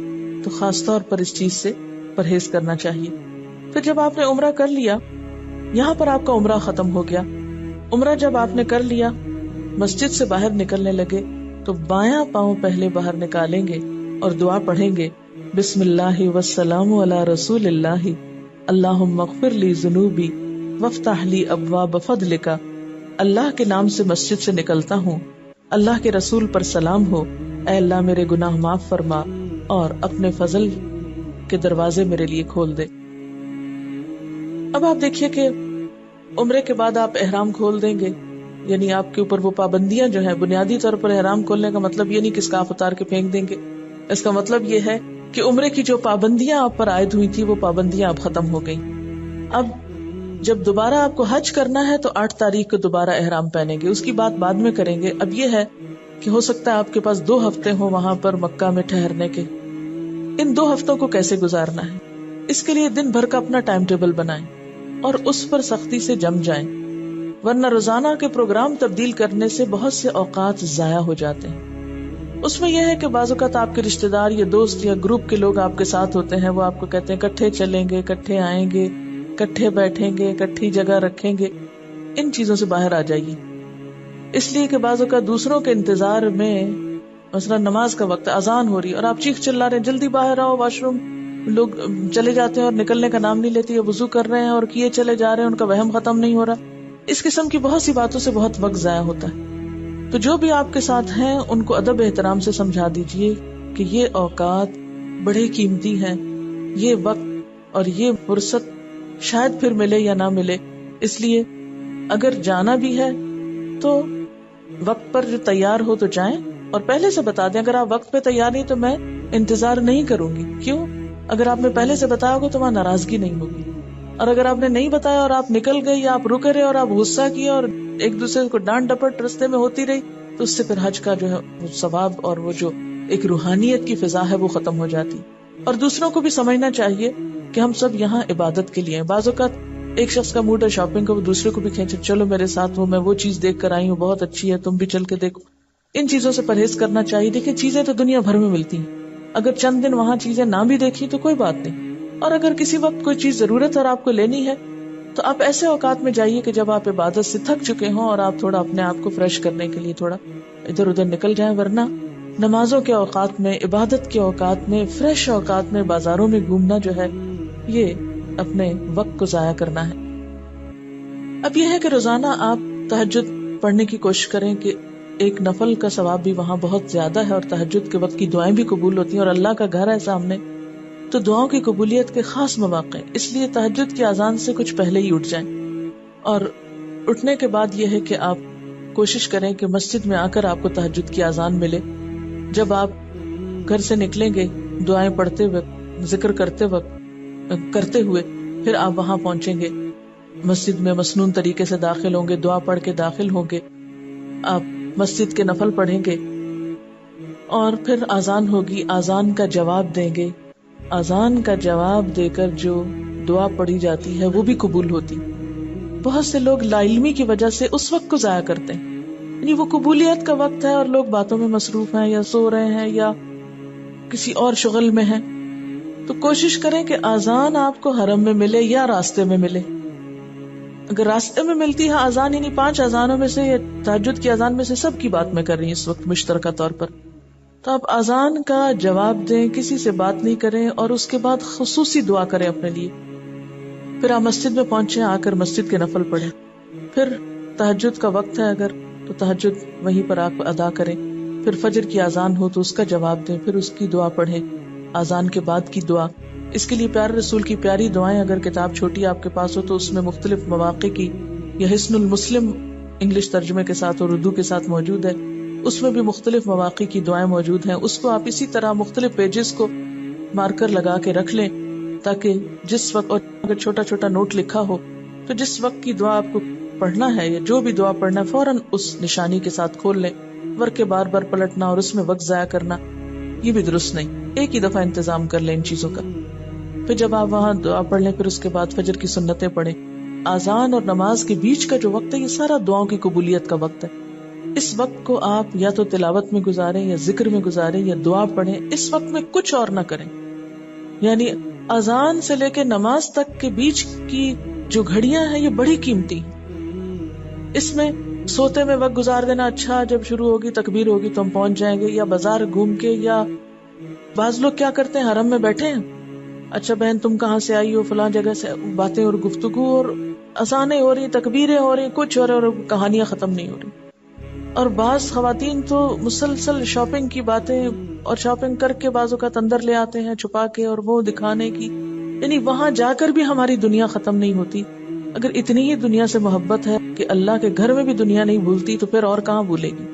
تو خاص طور پر اس چیز سے پرہیز کرنا چاہیے۔ پھر جب آپ نے عمرہ کر لیا، یہاں پر آپ کا عمرہ ختم ہو گیا۔ عمرہ جب آپ نے کر لیا، مسجد سے باہر نکلنے لگے تو بایاں پاؤں پہلے باہر نکالیں گے اور دعا پڑھیں گے، بسم اللہ والسلام علی رسول اللہ، اللہم اغفر لی ذنوبی وافتح لی ابواب فضلک۔ اللہ کے نام سے مسجد سے نکلتا ہوں، اللہ کے رسول پر سلام ہو، اے اللہ میرے گناہ معاف فرما اور اپنے فضل کے دروازے میرے لیے کھول دے۔ اب آپ دیکھیے کہ عمرے کے بعد آپ احرام کھول دیں گے، یعنی آپ کے اوپر وہ پابندیاں جو ہیں، بنیادی طور پر احرام کھولنے کا مطلب یہ نہیں کہ اسکارف اتار کے پھینک دیں گے، اس کا مطلب یہ ہے کہ عمرے کی جو پابندیاں آپ پر عائد ہوئی تھی وہ پابندیاں اب ختم ہو گئیں۔ اب جب دوبارہ آپ کو حج کرنا ہے تو 8 تاریخ کو دوبارہ احرام پہنیں گے، اس کی بات بعد میں کریں گے. اب یہ ہے کہ ہو سکتا ہے آپ کے پاس 2 ہفتے ہوں وہاں پر مکہ میں ٹھہرنے کے. ان 2 ہفتوں کو کیسے گزارنا ہے، اس کے لیے دن بھر کا اپنا ٹائم ٹیبل بنائیں اور اس پر سختی سے جم جائیں، ورنہ روزانہ کے پروگرام تبدیل کرنے سے بہت سے اوقات ضائع ہو جاتے ہیں. اس میں یہ ہے کہ بعض اوقات آپ کے رشتے دار یا دوست یا گروپ کے لوگ آپ کے ساتھ ہوتے ہیں، وہ آپ کو کہتے ہیں کٹھے چلیں گے، کٹھے آئیں گے، کٹھے بیٹھیں گے، کٹھی جگہ رکھیں گے. ان چیزوں سے باہر آ جائیے، اس لیے کہ بعض اوقات دوسروں کے انتظار میں، مثلا نماز کا وقت، اذان ہو رہی ہے اور آپ چیخ چلا رہے ہیں جلدی باہر آؤ، واش روم، لوگ چلے جاتے ہیں اور نکلنے کا نام نہیں لیتے، یا وضو کر رہے ہیں اور کیے چلے جا رہے ہیں، ان کا وہم ختم نہیں ہو رہا. اس قسم کی بہت سی باتوں سے بہت وقت ضائع ہوتا ہے. تو جو بھی آپ کے ساتھ ہیں ان کو ادب احترام سے سمجھا دیجئے کہ یہ اوقات بڑے قیمتی ہیں، یہ وقت اور یہ فرصت شاید پھر ملے یا نہ ملے، اس لیے اگر جانا بھی ہے تو وقت پر جو تیار ہو تو جائیں، اور پہلے سے بتا دیں اگر آپ وقت پہ تیار نہیں تو میں انتظار نہیں کروں گی. کیوں؟ اگر آپ نے پہلے سے بتایا ہوگا تو وہاں ناراضگی نہیں ہوگی، اور اگر آپ نے نہیں بتایا اور آپ نکل گئے یا آپ رکے رہے اور آپ غصہ کیے اور ایک دوسرے کو ڈانٹ ڈپٹ رستے میں ہوتی رہی تو اس سے پھر حج کا جو ہے وہ ثواب اور وہ جو ایک روحانیت کی فضا ہے وہ ختم ہو جاتی. اور دوسروں کو بھی سمجھنا چاہیے کہ ہم سب یہاں عبادت کے لیے ہیں. بعض اوقات ایک شخص کا موڈ ہے شاپنگ کا، وہ دوسرے کو بھی کھینچے چلو میرے ساتھ، وہ میں وہ چیز دیکھ کر آئی ہوں بہت اچھی ہے، تم بھی چل کے دیکھو. ان چیزوں سے پرہیز کرنا چاہیے. دیکھیں چیزیں تو دنیا بھر میں ملتی ہیں، اگر چند دن وہاں چیزیں نہ بھی دیکھی تو کوئی بات نہیں. اور اگر کسی وقت کوئی چیز ضرورت اور آپ کو لینی ہے تو آپ ایسے اوقات میں جائیے کہ جب آپ عبادت سے تھک چکے ہوں اور آپ تھوڑا اپنے آپ کو فریش کرنے کے لیے تھوڑا ادھر ادھر نکل جائیں. ورنہ نمازوں کے اوقات میں، عبادت کے اوقات میں، فریش اوقات میں بازاروں میں گھومنا جو ہے یہ اپنے وقت کو ضائع کرنا ہے. اب یہ ہے کہ روزانہ آپ تہجد پڑھنے کی کوشش کریں کہ ایک نفل کا ثواب بھی وہاں بہت زیادہ ہے، اور تہجد کے وقت کی دعائیں بھی قبول ہوتی ہیں، اور اللہ کا گھر ہے سامنے تو دعاؤں کی قبولیت کے خاص مواقع ہیں. اس لیے تہجد کی اذان سے کچھ پہلے ہی اٹھ جائیں، اور اٹھنے کے بعد یہ ہے کہ آپ کوشش کریں کہ مسجد میں آ کر آپ کو تہجد کی اذان ملے. جب آپ گھر سے نکلیں گے دعائیں پڑھتے وقت، ذکر کرتے ہوئے پھر آپ وہاں پہنچیں گے، مسجد میں مسنون طریقے سے داخل ہوں گے، دعا پڑھ کے داخل ہوں گے، آپ مسجد کے نفل پڑھیں گے اور پھر اذان ہوگی، اذان کا جواب دیں گے. اذان کا جواب دے کر جو دعا پڑھی جاتی ہے وہ بھی قبول ہوتی. بہت سے لوگ لا علمی کی وجہ سے اس وقت کو ضائع کرتے ہیں، یعنی وہ قبولیت کا وقت ہے اور لوگ باتوں میں مصروف ہیں یا سو رہے ہیں یا کسی اور شغل میں ہیں. تو کوشش کریں کہ اذان آپ کو حرم میں ملے یا راستے میں ملے. اگر راستے میں ملتی ہے اذان، یعنی 5 اذانوں میں سے یا تہجد کی اذان میں سے سب کی بات میں کر رہی ہوں اس وقت مشترکہ طور پر، تو آپ اذان کا جواب دیں، کسی سے بات نہیں کریں اور اس کے بعد خصوصی دعا کریں اپنے لیے. پھر آپ مسجد میں پہنچیں، آ کر مسجد کے نفل پڑھیں. پھر تہجد کا وقت ہے اگر تو تہجد وہیں پر آپ ادا کریں. پھر فجر کی اذان ہو تو اس کا جواب دیں، پھر اس کی دعا پڑھیں، اذان کے بعد کی دعا. اس کے لیے پیارے رسول کی پیاری دعائیں، اگر کتاب چھوٹی آپ کے پاس ہو تو اس میں مختلف مواقع کی، یہ حسن المسلم انگلش ترجمے کے ساتھ اور اردو کے ساتھ موجود ہے، اس میں بھی مختلف مواقع کی دعائیں موجود ہیں. اس کو آپ اسی طرح مختلف پیجز کو مارکر لگا کے رکھ لیں تاکہ جس وقت، اور اگر چھوٹا چھوٹا نوٹ لکھا ہو تو جس وقت کی دعا آپ کو پڑھنا ہے یا جو بھی دعا پڑھنا ہے فوراً اس نشانی کے ساتھ کھول لیں. ورکہ بار بار پلٹنا اور اس میں وقت ضائع کرنا یہ بھی درست نہیں. ایک ہی دفعہ انتظام کر لیں ان چیزوں کا. پھر جب آپ وہاں دعا پڑھ لیں پھر اس کے بعد فجر کی سنتیں پڑھیں. اذان اور نماز کے بیچ کا جو وقت ہے یہ سارا دعاؤں کی قبولیت کا وقت ہے. اس وقت کو آپ یا تو تلاوت میں گزاریں یا ذکر میں گزاریں یا دعا پڑھیں. اس وقت میں کچھ اور نہ کریں. یعنی اذان سے لے کے نماز تک کے بیچ کی جو گھڑیاں ہیں یہ بڑی قیمتی ہیں. اس میں سوتے میں وقت گزار دینا اچھا، جب شروع ہوگی تکبیر ہوگی تو ہم پہنچ جائیں گے، یا بازار گھوم کے، یا بعض لوگ کیا کرتے ہیں حرم میں بیٹھے ہیں، اچھا بہن تم کہاں سے آئی ہو، فلاں جگہ سے، باتیں اور گفتگو اور اذانیں ہو رہی، تکبیریں ہو رہی، کچھ ہو رہا اور کہانیاں ختم نہیں ہو رہی. اور بعض خواتین تو مسلسل شاپنگ کی باتیں، اور شاپنگ کر کے بعض اوقات اندر لے آتے ہیں چھپا کے اور وہ دکھانے کی، یعنی وہاں جا کر بھی ہماری دنیا ختم نہیں ہوتی. اگر اتنی ہی دنیا سے محبت ہے کہ اللہ کے گھر میں بھی دنیا نہیں بھولتی تو پھر اور کہاں بھولے گی.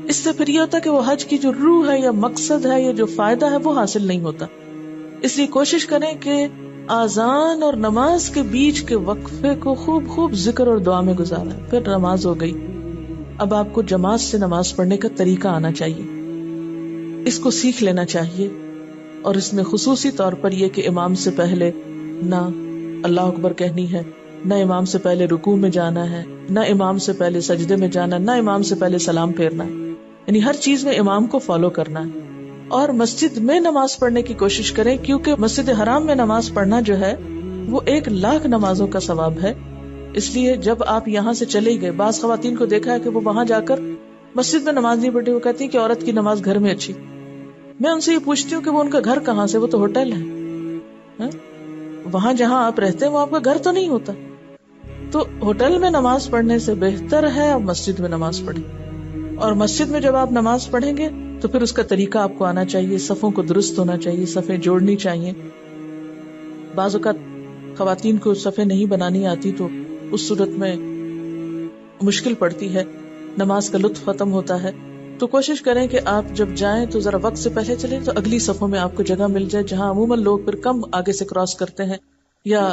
اس سے پھر یہ ہوتا ہے کہ وہ حج کی جو روح ہے یا مقصد ہے یا جو فائدہ ہے وہ حاصل نہیں ہوتا. اس لیے کوشش کریں کہ آذان اور نماز کے بیچ کے وقفے کو خوب خوب ذکر اور دعا میں گزارا، پھر نماز ہو گئی۔ اب آپ کو جماعت سے نماز پڑھنے کا طریقہ آنا چاہیے، اس کو سیکھ لینا چاہیے، اور اس میں خصوصی طور پر یہ کہ امام سے پہلے نہ اللہ اکبر کہنی ہے، نہ امام سے پہلے رکوع میں جانا ہے، نہ امام سے پہلے سجدے میں جانا، نہ امام سے پہلے سلام پھیرنا ہے، یعنی ہر چیز میں امام کو فالو کرنا ہے۔ اور مسجد میں نماز پڑھنے کی کوشش کریں، کیونکہ مسجد حرام میں نماز پڑھنا جو ہے وہ 1,00,000 نمازوں کا ثواب ہے۔ اس لیے جب آپ یہاں سے چلے گئے، بعض خواتین کو دیکھا ہے کہ وہ وہاں جا کر مسجد میں نماز نہیں پڑھی، وہ کہتی ہیں کہ عورت کی نماز گھر میں اچھی۔ میں ان سے یہ پوچھتی ہوں کہ وہ ان کا گھر کہاں سے؟ وہ تو ہوٹل ہے، وہاں جہاں آپ رہتے ہیں وہ آپ کا گھر تو نہیں ہوتا۔ تو ہوٹل میں نماز پڑھنے سے بہتر ہے آپ مسجد میں نماز پڑھیں، اور مسجد میں جب آپ نماز پڑھیں گے تو پھر اس کا طریقہ آپ کو آنا چاہیے، صفوں کو درست ہونا چاہیے، صفیں جوڑنی چاہیے۔ بعض اوقات خواتین کو صفیں نہیں بنانی آتی تو اس صورت میں مشکل پڑتی ہے، نماز کا لطف ختم ہوتا ہے۔ تو کوشش کریں کہ آپ جب جائیں تو ذرا وقت سے پہلے چلیں تو اگلی صفوں میں آپ کو جگہ مل جائے، جہاں عموماً لوگ پھر کم آگے سے کراس کرتے ہیں، یا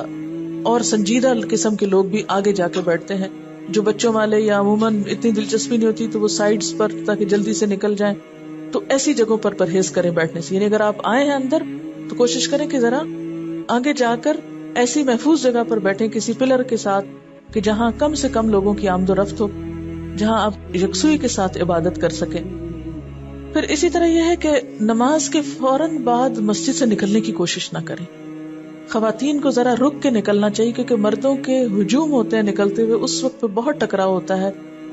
اور سنجیدہ قسم کے لوگ بھی آگے جا کے بیٹھتے ہیں، جو بچوں والے یا عموماً اتنی دلچسپی نہیں ہوتی تو وہ سائیڈز پر تاکہ جلدی سے نکل جائیں۔ تو ایسی جگہوں پر پرہیز کریں بیٹھنے سے، یعنی اگر آپ آئے ہیں اندر تو کوشش کریں کہ ذرا آگے جا کر ایسی محفوظ جگہ پر بیٹھیں کسی پلر کے ساتھ کہ جہاں کم سے کم لوگوں کی آمد و رفت ہو، جہاں آپ یکسوئی کے ساتھ عبادت کر سکیں۔ پھر اسی طرح یہ ہے کہ نماز کے فوراً بعد مسجد سے نکلنے کی کوشش نہ کریں۔ خواتین کو ذرا رک کے نکلنا چاہیے، کیونکہ مردوں کے ہجوم ہوتے ہیں نکلتے ہوئے، اس وقت پہ بہت ٹکراؤ ہوتا ہے،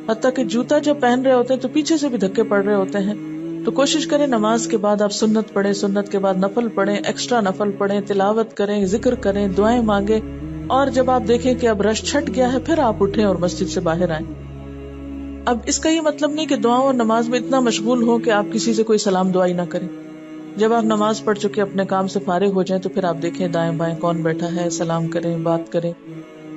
حتیٰ کہ جوتا جب پہن رہے ہوتے ہیں تو پیچھے سے بھی دھکے پڑ رہے ہوتے ہیں۔ تو کوشش کریں نماز کے بعد آپ سنت پڑھیں، سنت کے بعد نفل پڑھیں، ایکسٹرا نفل پڑھیں، تلاوت کریں، ذکر کریں، دعائیں مانگیں، اور جب آپ دیکھیں کہ اب رش چھٹ گیا ہے پھر آپ اٹھیں اور مسجد سے باہر آئیں۔ اب اس کا یہ مطلب نہیں کہ دعاؤں اور نماز میں اتنا مشغول ہو کہ آپ کسی سے کوئی سلام دعائی نہ کریں۔ جب آپ نماز پڑھ چکے اپنے کام سے فارغ ہو جائیں تو پھر آپ دیکھیں دائیں بائیں کون بیٹھا ہے، سلام کریں، بات کریں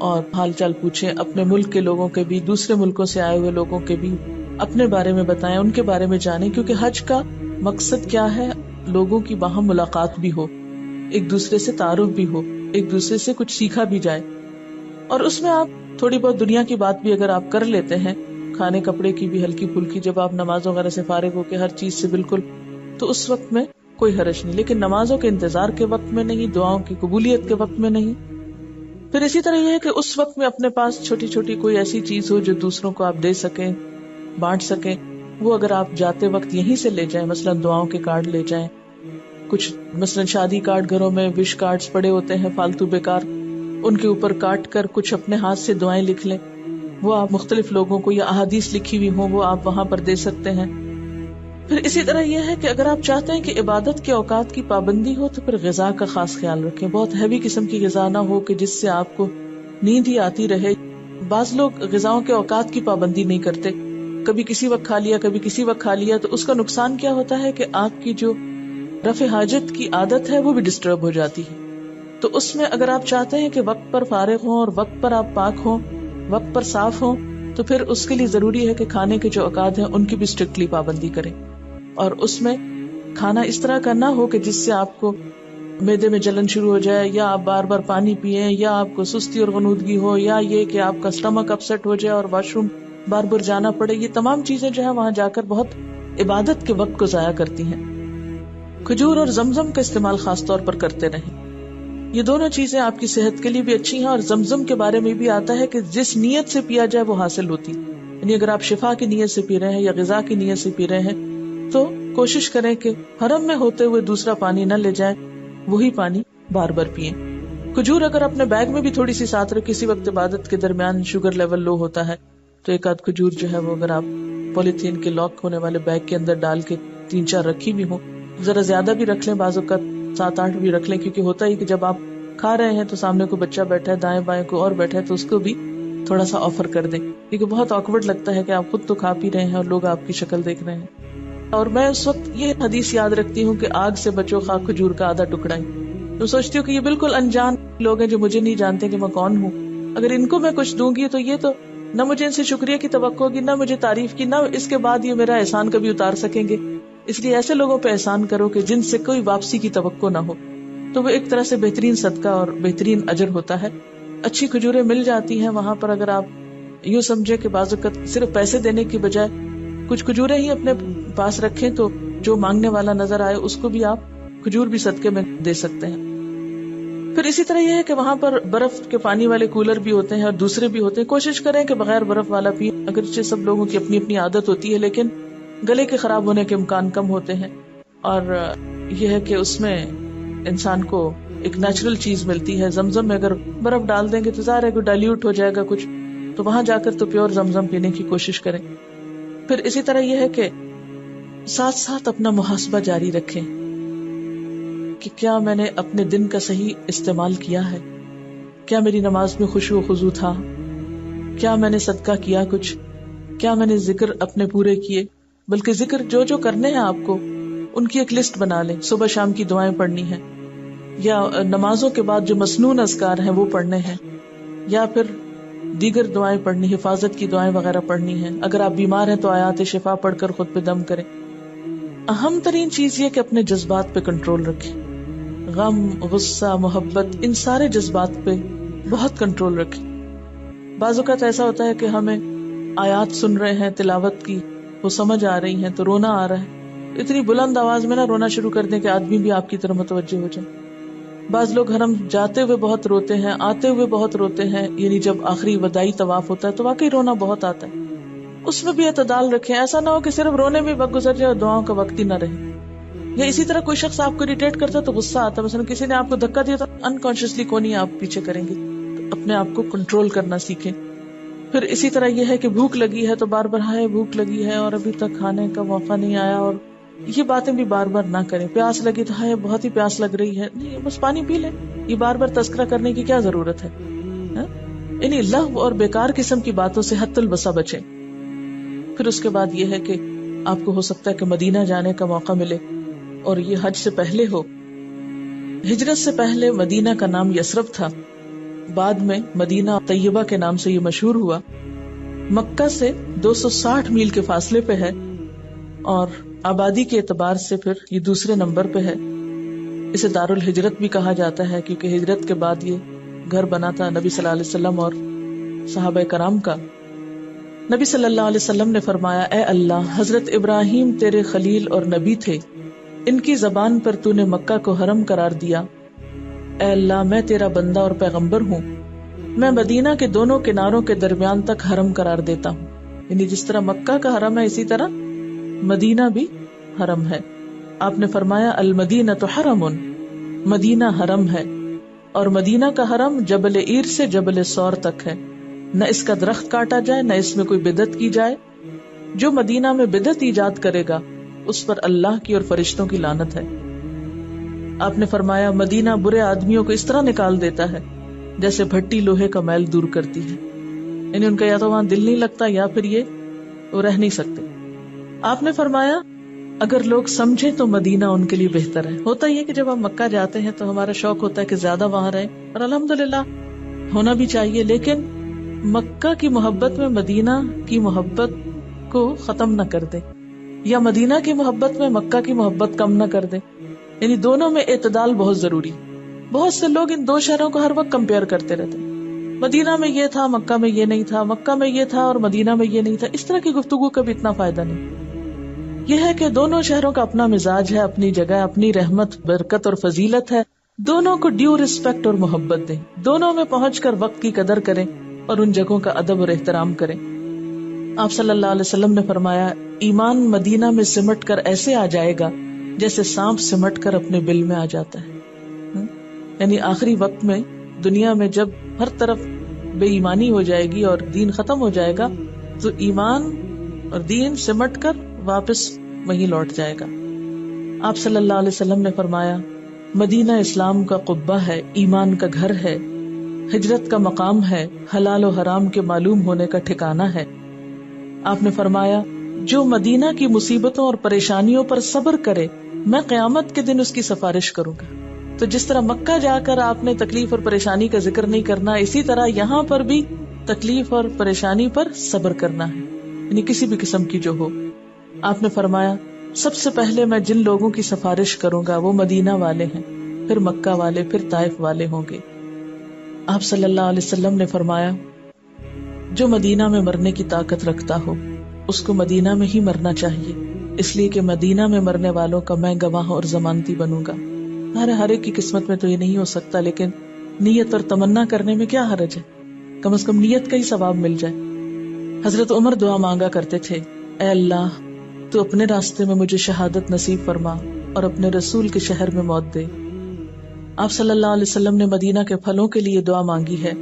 اور حال چال پوچھیں، اپنے ملک کے لوگوں کے بھی، دوسرے ملکوں سے آئے ہوئے لوگوں کے بھی اپنے بارے میں بتائیں، ان کے بارے میں جانیں، کیونکہ حج کا مقصد کیا ہے؟ لوگوں کی باہم ملاقات بھی ہو، ایک دوسرے سے تعارف بھی ہو، ایک دوسرے سے کچھ سیکھا بھی جائے، اور اس میں آپ تھوڑی بہت دنیا کی بات بھی اگر آپ کر لیتے ہیں، کھانے کپڑے کی بھی ہلکی پھلکی، جب آپ نماز وغیرہ سے فارغ ہو کے ہر چیز سے بالکل، تو اس وقت میں کوئی حرج نہیں، لیکن نمازوں کے انتظار کے وقت میں نہیں، دعاؤں کی قبولیت کے وقت میں نہیں۔ پھر اسی طرح یہ ہے کہ اس وقت میں اپنے پاس چھوٹی چھوٹی کوئی ایسی چیز ہو جو دوسروں کو آپ دے سکیں، بانٹ سکیں، وہ اگر آپ جاتے وقت یہیں سے لے جائیں، مثلا دعاؤں کے کارڈ لے جائیں، کچھ مثلا شادی کارڈ گھروں میں وش کارڈز پڑے ہوتے ہیں فالتو بیکار، ان کے اوپر کاٹ کر کچھ اپنے ہاتھ سے دعائیں لکھ لیں، وہ آپ مختلف لوگوں کو، یا احادیث لکھی ہوئی ہوں وہ آپ وہاں پر دے سکتے ہیں۔ پھر اسی طرح یہ ہے کہ اگر آپ چاہتے ہیں کہ عبادت کے اوقات کی پابندی ہو تو پھر غذا کا خاص خیال رکھیں، بہت ہیوی قسم کی غذا نہ ہو کہ جس سے آپ کو نیند ہی آتی رہے۔ بعض لوگ غذاؤں کے اوقات کی پابندی نہیں کرتے، کبھی کسی وقت کھا لیا، کبھی کسی وقت کھا لیا، تو اس کا نقصان کیا ہوتا ہے کہ آپ کی جو رفع حاجت کی عادت ہے وہ بھی ڈسٹرب ہو جاتی ہے۔ تو اس میں اگر آپ چاہتے ہیں کہ وقت پر فارغ ہوں اور وقت پر آپ پاک ہوں، وقت پر صاف ہوں، تو پھر اس کے لیے ضروری ہے کہ کھانے کے جو اوقات ہیں ان کی بھی اسٹرکٹلی پابندی کریں، اور اس میں کھانا اس طرح کا نہ ہو کہ جس سے آپ کو معدے میں جلن شروع ہو جائے، یا آپ بار بار پانی پیئیں، یا آپ کو سستی اور غنودگی ہو، یا یہ کہ آپ کا اسٹمک اپسیٹ ہو جائے اور واش روم بار بار جانا پڑے۔ یہ تمام چیزیں جو ہے وہاں جا کر بہت عبادت کے وقت کو ضائع کرتی ہیں۔ کھجور اور زمزم کا استعمال خاص طور پر کرتے رہیں، یہ دونوں چیزیں آپ کی صحت کے لیے بھی اچھی ہیں، اور زمزم کے بارے میں بھی آتا ہے کہ جس نیت سے پیا جائے وہ حاصل ہوتی، یعنی اگر آپ شفا کی نیت سے پی رہے ہیں یا غذا کی نیت سے پی رہے ہیں تو کوشش کریں کہ حرم میں ہوتے ہوئے دوسرا پانی نہ لے جائیں، وہی پانی بار بار پئیں۔ کھجور اگر اپنے بیگ میں بھی تھوڑی سی ساتھ رکھ، کسی وقت عبادت کے درمیان شوگر لیول لو ہوتا ہے تو ایک آدھ کھجور جو ہے وہ اگر آپ پولیتھین کے لاک ہونے والے بیگ کے اندر ڈال کے 3-4 رکھی بھی ہوں، ذرا زیادہ بھی رکھ لیں، بعض اوقات 7-8 بھی رکھ لیں، کیونکہ ہوتا ہی کہ جب آپ کھا رہے ہیں تو سامنے کو بچہ بیٹھا ہے، دائیں بائیں کو اور بیٹھا ہے، تو اس کو بھی تھوڑا سا آفر کر دیں، کیونکہ بہت آکورڈ لگتا ہے کہ آپ خود تو کھا پی رہے ہیں اور لوگ آپ کی شکل دیکھ رہے ہیں۔ اور میں اس وقت یہ حدیث یاد رکھتی ہوں کہ آگ سے بچو خواہ کھجور کا آدھا ٹکڑا ہی۔ تو سوچتی ہوں کہ یہ بالکل انجان لوگ ہیں جو مجھے نہیں جانتے کہ میں کون ہوں، اگر ان کو میں کچھ دوں گی تو یہ تو نہ مجھے ان سے شکریہ کی توقع ہوگی، نہ مجھے تعریف کی، نہ اس کے بعد یہ میرا احسان کبھی اتار سکیں گے۔ اس لیے ایسے لوگوں پہ احسان کرو کہ جن سے کوئی واپسی کی توقع نہ ہو۔ تو وہ ایک طرح سے بہترین صدقہ اور بہترین اجر ہوتا ہے. اچھی کھجوریں مل جاتی ہیں وہاں پر. اگر آپ یوں سمجھے کہ بعض اوقات صرف پیسے دینے کی بجائے کچھ کھجوریں ہی اپنے پاس رکھیں تو جو مانگنے والا نظر آئے اس کو بھی آپ کھجور بھی صدقے میں دے سکتے ہیں. پھر اسی طرح یہ ہے کہ وہاں پر برف کے پانی والے کولر بھی ہوتے ہیں اور دوسرے بھی ہوتے ہیں. کوشش کریں کہ بغیر برف والا پی. اگرچہ سب لوگوں کی اپنی اپنی عادت ہوتی ہے لیکن گلے کے خراب ہونے کے امکان کم ہوتے ہیں. اور یہ ہے کہ اس میں انسان کو ایک نیچرل چیز ملتی ہے. زمزم میں اگر برف ڈال دیں گے تو ظاہر ہے کہ ڈائلیوٹ ہو جائے گا کچھ, تو وہاں جا کر تو پیور زمزم پینے کی کوشش کریں. پھر اسی طرح یہ ہے کہ ساتھ ساتھ اپنا محاسبہ جاری رکھیں کہ کیا میں نے اپنے دن کا صحیح استعمال کیا ہے, کیا میری نماز میں خشوع و خضوع تھا, کیا میں نے صدقہ کیا کچھ, کیا میں نے ذکر اپنے پورے کیے. بلکہ ذکر جو کرنے ہیں آپ کو ان کی ایک لسٹ بنا لیں. صبح شام کی دعائیں پڑھنی ہیں, یا نمازوں کے بعد جو مسنون اذکار ہیں وہ پڑھنے ہیں, یا پھر دیگر دعائیں پڑھنی, حفاظت کی دعائیں وغیرہ پڑھنی ہیں. اگر آپ بیمار ہیں تو آیات شفا پڑھ کر خود پہ دم کریں. اہم ترین چیز یہ کہ اپنے جذبات پہ کنٹرول رکھیں. غم, غصہ, محبت, ان سارے جذبات پہ بہت کنٹرول رکھیں. بعض اوقات ایسا ہوتا ہے کہ ہمیں آیات سن رہے ہیں تلاوت کی, وہ سمجھ آ رہی ہیں تو رونا آ رہا ہے. اتنی بلند آواز میں نہ رونا شروع کر دیں کہ آدمی بھی آپ کی طرف متوجہ ہو جائے. بعض لوگ حرم جاتے ہوئے بہت روتے ہیں, آتے ہوئے بہت روتے ہیں, یعنی جب آخری وداعی طواف ہوتا ہے تو واقعی رونا بہت آتا ہے. اس میں بھی اعتدال رکھیں. ایسا نہ ہو کہ صرف رونے میں وقت گزر جائے اور دعاؤں کا وقت ہی نہ رہے. یا اسی طرح کوئی شخص آپ کو اریٹیٹ کرتا ہے تو غصہ آتا ہے, مثلا کسی نے آپ کو دھکا دیا تو انکانشیسلی کون ہی آپ پیچھے کریں گے, تو اپنے آپ کو کنٹرول کرنا سیکھیں. پھر اسی طرح یہ ہے کہ بھوک لگی ہے تو بار بار ہائے بھوک لگی ہے اور ابھی تک کھانے کا موقع نہیں آیا, اور یہ باتیں بھی بار بار نہ کریں. پیاس لگی تو ہائے بہت ہی پیاس لگ رہی ہے, نہیں بس پانی پی لیں. یہ بار بار تذکرہ کرنے کی کیا ضرورت ہے؟ یعنی لغو اور بیکار قسم کی باتوں سے حد البسا بچیں. پھر اس کے بعد یہ ہے کہ آپ کو ہو سکتا ہے کہ مدینہ جانے کا موقع ملے اور یہ حج سے پہلے ہو. ہجرت سے پہلے مدینہ کا نام یثرب تھا, بعد میں مدینہ طیبہ کے نام سے یہ مشہور ہوا. مکہ سے 260 میل کے فاصلے پہ ہے اور آبادی کے اعتبار سے پھر یہ دوسرے نمبر پہ ہے. اسے دار الہجرت بھی کہا جاتا ہے کیونکہ ہجرت کے بعد یہ گھر بنا تھا نبی صلی اللہ علیہ وسلم اور صحابہ کرام کا. نبی صلی اللہ علیہ وسلم نے فرمایا, اے اللہ, حضرت ابراہیم تیرے خلیل اور نبی تھے, ان کی زبان پر تو نے مکہ کو حرم قرار دیا. اے اللہ, میں تیرا بندہ اور پیغمبر ہوں, میں مدینہ کے دونوں کناروں کے درمیان تک حرم قرار دیتا ہوں. یعنی جس طرح مکہ کا حرم ہے اسی طرح مدینہ بھی حرم ہے. آپ نے فرمایا المدینہ تو حرم, مدینہ حرم ہے, اور مدینہ کا حرم جبل عیر سے جبل سور تک ہے, نہ اس کا درخت کاٹا جائے نہ اس میں کوئی بدعت کی جائے. جو مدینہ میں بدعت ایجاد کرے گا اس پر اللہ کی اور فرشتوں کی لعنت ہے. آپ نے فرمایا مدینہ برے آدمیوں کو اس طرح نکال دیتا ہے جیسے بھٹی لوہے کا میل دور کرتی ہے. یعنی ان کا یا تو وہاں دل نہیں لگتا یا پھر یہ وہ رہ نہیں سکتے. آپ نے فرمایا اگر لوگ سمجھیں تو مدینہ ان کے لیے بہتر ہے. ہوتا یہ کہ جب ہم مکہ جاتے ہیں تو ہمارا شوق ہوتا ہے کہ زیادہ وہاں رہیں, اور الحمدللہ ہونا بھی چاہیے, لیکن مکہ کی محبت میں مدینہ کی محبت کو ختم نہ کر دے, یا مدینہ کی محبت میں مکہ کی محبت کم نہ کر دے. یعنی دونوں میں اعتدال بہت ضروری. بہت سے لوگ ان دو شہروں کو ہر وقت کمپیئر کرتے رہتے, مدینہ میں یہ تھا مکہ میں یہ نہیں تھا, مکہ میں یہ تھا اور مدینہ میں یہ نہیں تھا. اس طرح کی گفتگو کا بھی اتنا فائدہ نہیں. یہ ہے کہ دونوں شہروں کا اپنا مزاج ہے, اپنی جگہ, اپنی رحمت, برکت اور فضیلت ہے. دونوں کو ڈیو رسپیکٹ اور محبت دیں, دونوں میں پہنچ کر وقت کی قدر کریں اور ان جگہوں کا ادب اور احترام کریں. آپ صلی اللہ علیہ وسلم نے فرمایا ایمان مدینہ میں سمٹ کر ایسے آ جائے گا جیسے سانپ سمٹ کر اپنے بل میں آ جاتا ہے. یعنی آخری وقت میں دنیا میں جب ہر طرف بے ایمانی ہو جائے گی اور دین ختم ہو جائے گا تو ایمان اور دین سمٹ کر واپس وہیں لوٹ جائے گا. آپ صلی اللہ علیہ وسلم نے فرمایا مدینہ اسلام کا قبہ ہے, ایمان کا گھر ہے, ہجرت کا مقام ہے, حلال و حرام کے معلوم ہونے کا ٹھکانہ ہے. آپ نے فرمایا جو مدینہ کی مصیبتوں اور پریشانیوں پر صبر کرے میں قیامت کے دن اس کی سفارش کروں گا. تو جس طرح مکہ جا کر آپ نے تکلیف اور پریشانی کا ذکر نہیں کرنا, اسی طرح یہاں پر بھی تکلیف اور پریشانی پر صبر کرنا ہے, یعنی کسی بھی قسم کی جو ہو. آپ نے فرمایا سب سے پہلے میں جن لوگوں کی سفارش کروں گا وہ مدینہ والے ہیں, پھر مکہ والے، پھر طائف والے ہوں گے۔ آپ صلی اللہ علیہ وسلم نے فرمایا جو مدینہ میں مرنے کی طاقت رکھتا ہو اس کو مدینہ میں ہی مرنا چاہیے، اس لیے کہ مدینہ میں مرنے والوں کا میں گواہ اور ضمانتی بنوں گا۔ ہر ایک کی قسمت میں تو یہ نہیں ہو سکتا، لیکن نیت اور تمنا کرنے میں کیا حرج ہے، کم از کم نیت کا ہی ثواب مل جائے۔ حضرت عمر دعا مانگا کرتے تھے، اے اللہ تو اپنے راستے میں مجھے شہادت نصیب فرما اور اپنے رسول کے شہر میں موت دے۔ آپ صلی اللہ علیہ وسلم نے مدینہ کے پھلوں کے لیے دعا مانگی ہے،